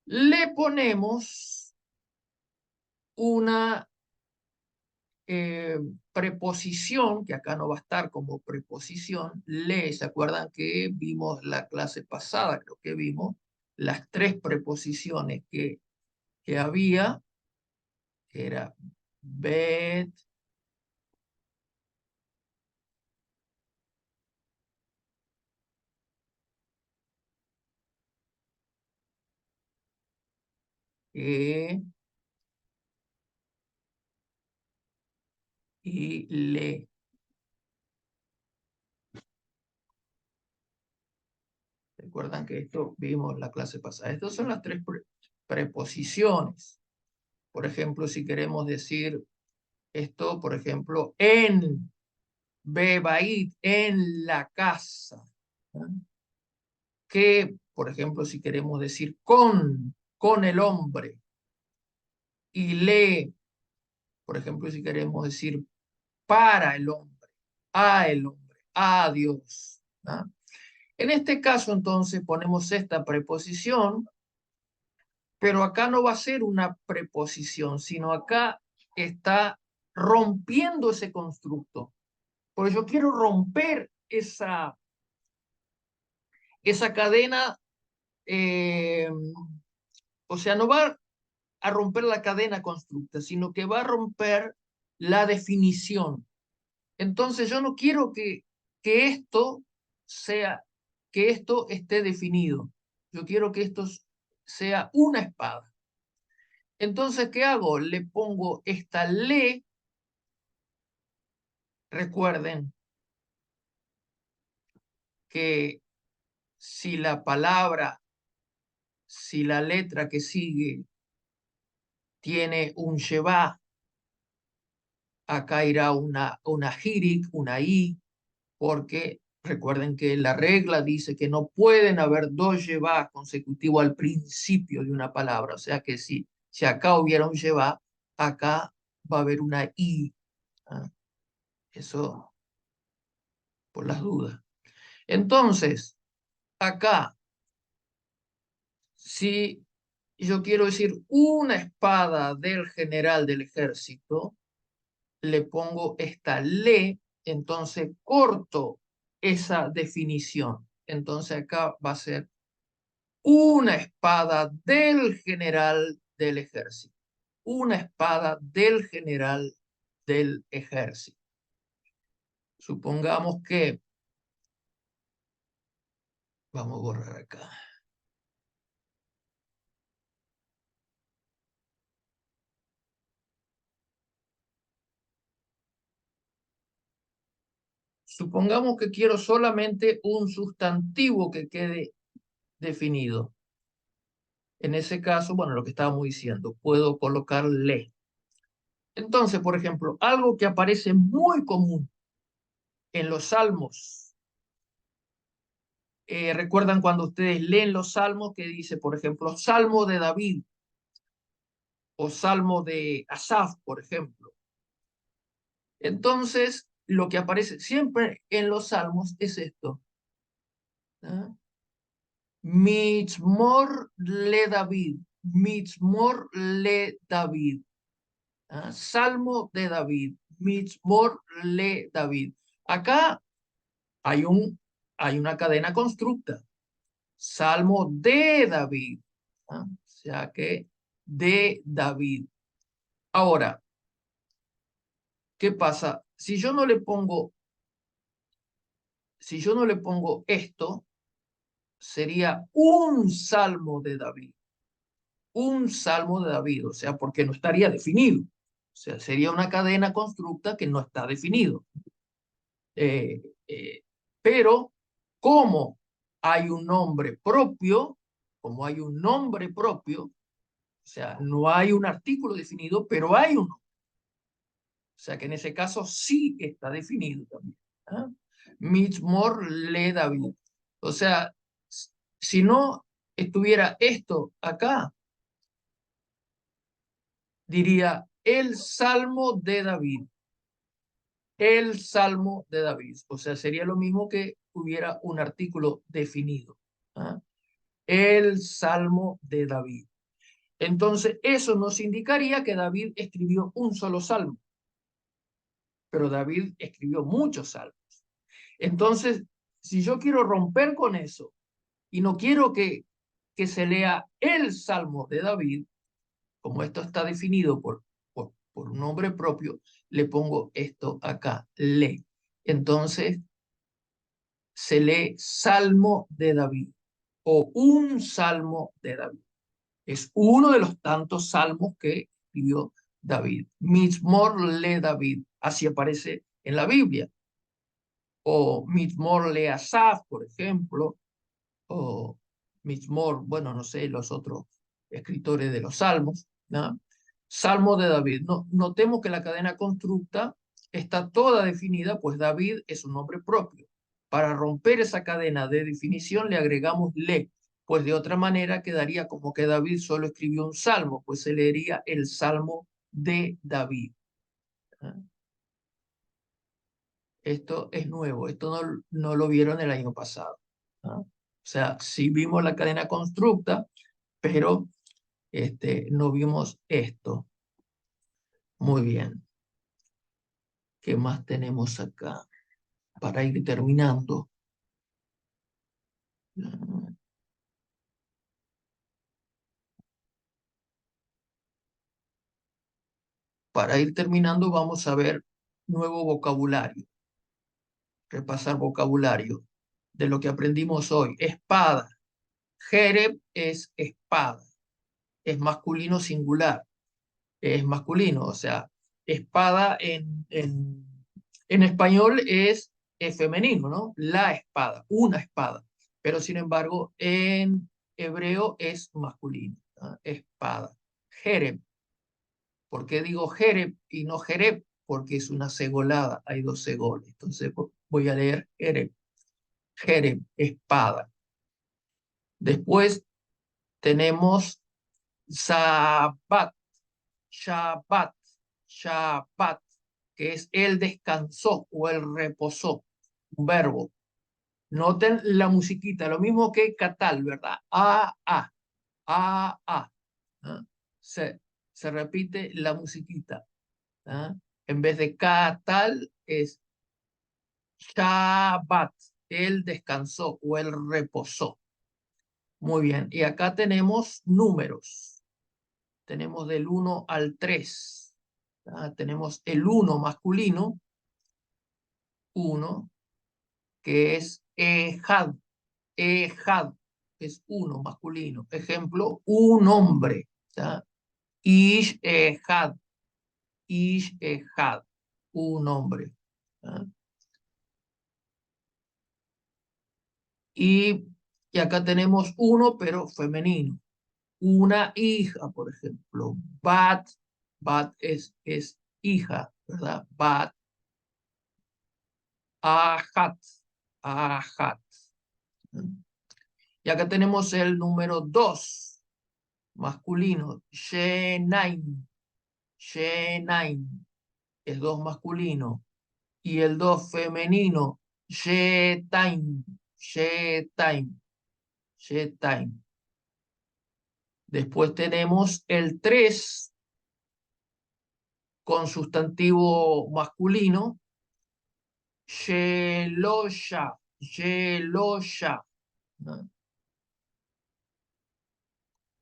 Le ponemos una preposición, que acá no va a estar como preposición, le. ¿Se acuerdan que vimos la clase pasada? Creo que vimos las tres preposiciones que había, que era bet, y le. Recuerdan que esto vimos la clase pasada. Estas son las tres preposiciones. Por ejemplo, si queremos decir esto, por ejemplo, en Bebait, en la casa. ¿No? Que, por ejemplo, si queremos decir con el hombre. Y le, por ejemplo, si queremos decir para el hombre, a Dios. ¿No? En este caso, entonces, ponemos esta preposición, pero acá no va a ser una preposición, sino acá está rompiendo ese constructo. Porque yo quiero romper esa cadena, o sea, no va a romper la cadena constructa, sino que va a romper la definición. Entonces yo no quiero que esto sea, que esto esté definido. Yo quiero que esto sea una espada. Entonces, ¿qué hago? Le pongo esta le. Recuerden que si la palabra, si la letra que sigue tiene un sheba, acá irá una hirik, una i, porque recuerden que la regla dice que no pueden haber dos sheba consecutivos al principio de una palabra. O sea que si acá hubiera un sheba, acá va a haber una i. ¿Ah? Eso por las dudas. Entonces, acá, si yo quiero decir una espada del general del ejército, le pongo esta le, entonces corto esa definición. Entonces acá va a ser una espada del general del ejército. Una espada del general del ejército. Supongamos que, vamos a borrar acá. Supongamos que quiero solamente un sustantivo que quede definido. En ese caso, bueno, lo que estábamos diciendo, puedo colocar le. Entonces, por ejemplo, algo que aparece muy común en los salmos. ¿Recuerdan cuando ustedes leen los salmos que dice, por ejemplo, Salmo de David o Salmo de Asaf, por ejemplo? Entonces, lo que aparece siempre en los salmos es esto. ¿Ah? Mizmor le David, Mizmor le David. ¿Ah? Salmo de David, Mizmor le David. Acá hay una cadena constructa. Salmo de David. ¿Ah? O sea que de David. Ahora, ¿qué pasa? Si yo no le pongo esto, sería un salmo de David. Un salmo de David, o sea, porque no estaría definido. O sea, sería una cadena constructa que no está definido. Eh, eh, pero como hay un nombre propio, o sea, no hay un artículo definido, pero hay uno. O sea que en ese caso sí está definido también. ¿Ah? Mizmor le David. O sea, si no estuviera esto acá, diría el Salmo de David. El Salmo de David. O sea, sería lo mismo que hubiera un artículo definido. ¿Ah? El Salmo de David. Entonces, eso nos indicaría que David escribió un solo salmo, pero David escribió muchos salmos. Entonces, si yo quiero romper con eso y no quiero que se lea el salmo de David, como esto está definido por un nombre propio, le pongo esto acá, le. Entonces, se lee Salmo de David o un Salmo de David. Es uno de los tantos salmos que escribió David. Mizmor le David, así aparece en la Biblia. O Mizmor le Asaf, por ejemplo, o Mizmor, bueno, no sé, los otros escritores de los salmos, ¿no? Salmo de David. No, notemos que la cadena constructa está toda definida, pues David es un nombre propio. Para romper esa cadena de definición le agregamos le, pues de otra manera quedaría como que David solo escribió un salmo, pues se leería el Salmo de David. ¿Ah? Esto es nuevo, esto no lo vieron el año pasado. ¿Ah? ¿ah? O sea, sí vimos la cadena constructa, pero no vimos esto. Muy bien. ¿Qué más tenemos acá? Para ir terminando. Para ir terminando, vamos a ver nuevo vocabulario. Repasar vocabulario de lo que aprendimos hoy. Espada. Jereb es espada. Es masculino singular. Es masculino, o sea, espada en español es femenino, ¿no? La espada, una espada. Pero sin embargo, en hebreo es masculino, ¿no? Espada. Jereb. ¿Por qué digo Jereb y no Jereb? Porque es una segolada, hay dos segoles. Entonces voy a leer Jereb. Jereb, espada. Después tenemos Sabbat, Shabbat, Shabbat, que es él descansó o él reposó, un verbo. Noten la musiquita, lo mismo que catal, ¿verdad? A. ¿Ah? Se repite la musiquita. ¿Ah? En vez de catal es Shabbat, él descansó o él reposó. Muy bien, y acá tenemos números. Tenemos del 1 al 3. Tenemos el 1 masculino, 1, que es Ejad. Ejad es 1 masculino. Ejemplo, un hombre. ¿Tá? Ish Ejad. Ish Ejad. Un hombre. ¿Tá? Y acá tenemos 1, pero femenino. Una hija, por ejemplo. Bat. Bat es hija, ¿verdad? Bat. Ahat. Ahat. Y acá tenemos el número 2, masculino. Shenaim. Shenaim. Es 2 masculino. Y el 2 femenino. Shetaim. Shetaim. Shetaim. Después tenemos el 3 con sustantivo masculino. Shelosha. Shelosha. ¿No?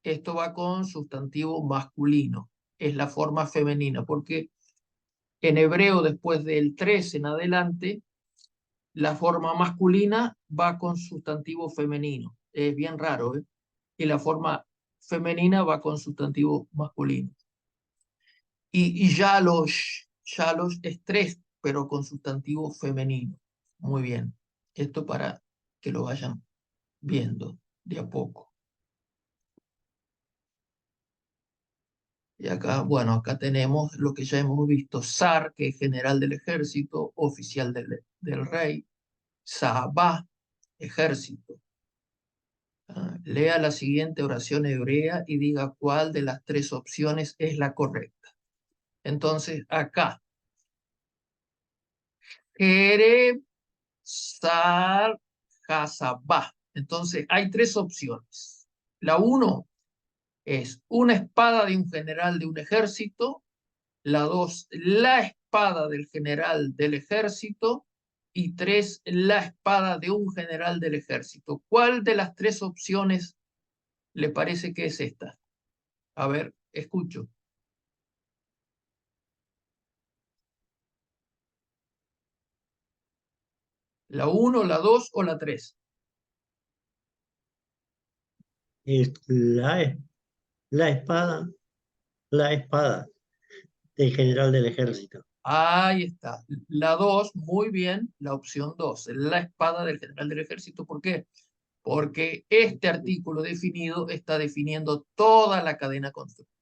Esto va con sustantivo masculino. Es la forma femenina, porque en hebreo, después del 3 en adelante, la forma masculina va con sustantivo femenino. Es bien raro, ¿eh? Y la forma femenina va con sustantivo masculino. Y Yalosh es 3, pero con sustantivo femenino. Muy bien. Esto para que lo vayan viendo de a poco. Y acá, bueno, acá tenemos lo que ya hemos visto. Zar, que es general del ejército, oficial del rey. Sabá, ejército. Lea la siguiente oración hebrea y diga cuál de las 3 opciones es la correcta. Entonces, acá, Jereb, Sar, Hazabá. Entonces, hay 3 opciones. La 1 es una espada de un general de un ejército. La 2, la espada del general del ejército. Y 3, la espada de un general del ejército. ¿Cuál de las 3 opciones le parece que es esta? A ver, escucho. ¿La 1, la 2 o la 3? Es la espada, la espada del general del ejército. Ahí está. La 2, muy bien, la opción 2, la espada del general del ejército. ¿Por qué? Porque este artículo definido está definiendo toda la cadena constructiva.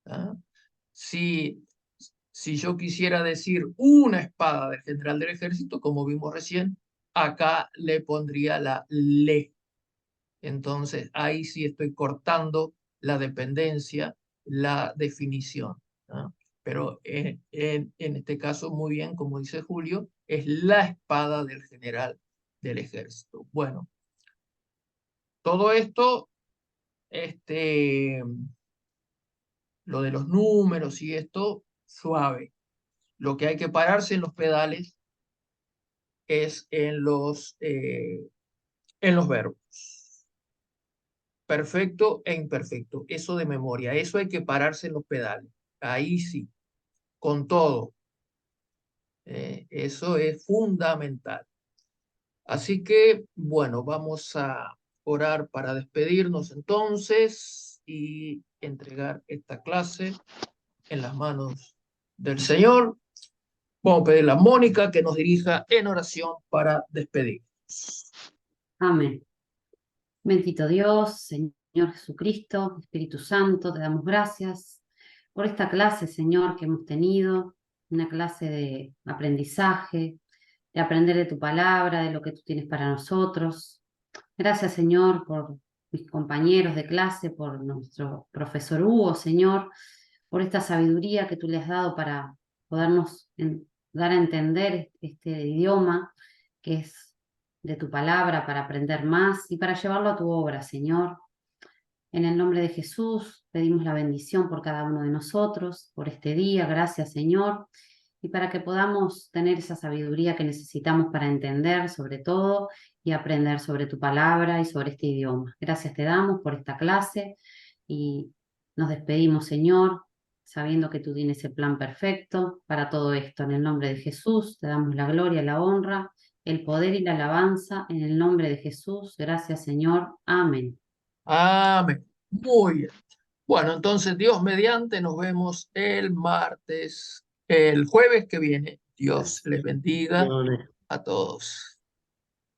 ¿Ah? Si yo quisiera decir una espada del general del ejército, como vimos recién, acá le pondría la le. Entonces, ahí sí estoy cortando la dependencia, la definición. ¿No? Pero en este caso, muy bien, como dice Julio, es la espada del general del ejército. Bueno, Todo esto, lo de los números y esto, suave. Lo que hay que pararse en los pedales es en los verbos. Perfecto e imperfecto. Eso de memoria. Eso hay que pararse en los pedales. Ahí sí, con todo. Eso es fundamental. Así que, bueno, vamos a orar para despedirnos entonces y entregar esta clase en las manos del Señor. Vamos a pedirle a Mónica que nos dirija en oración para despedirnos. Amén. Bendito Dios, Señor Jesucristo, Espíritu Santo, te damos gracias por esta clase, Señor, que hemos tenido, una clase de aprendizaje, de aprender de tu palabra, de lo que tú tienes para nosotros. Gracias, Señor, por mis compañeros de clase, por nuestro profesor Hugo, Señor, por esta sabiduría que tú le has dado para podernos dar a entender este idioma que es de tu palabra, para aprender más y para llevarlo a tu obra, Señor. En el nombre de Jesús pedimos la bendición por cada uno de nosotros, por este día. Gracias, Señor. Y para que podamos tener esa sabiduría que necesitamos para entender sobre todo y aprender sobre tu palabra y sobre este idioma. Gracias te damos por esta clase y nos despedimos, Señor, sabiendo que tú tienes el plan perfecto para todo esto. En el nombre de Jesús te damos la gloria, la honra, el poder y la alabanza. En el nombre de Jesús, gracias, Señor. Amén. Amén. Muy bien. Bueno, entonces Dios mediante, nos vemos el jueves que viene. Dios les bendiga a todos.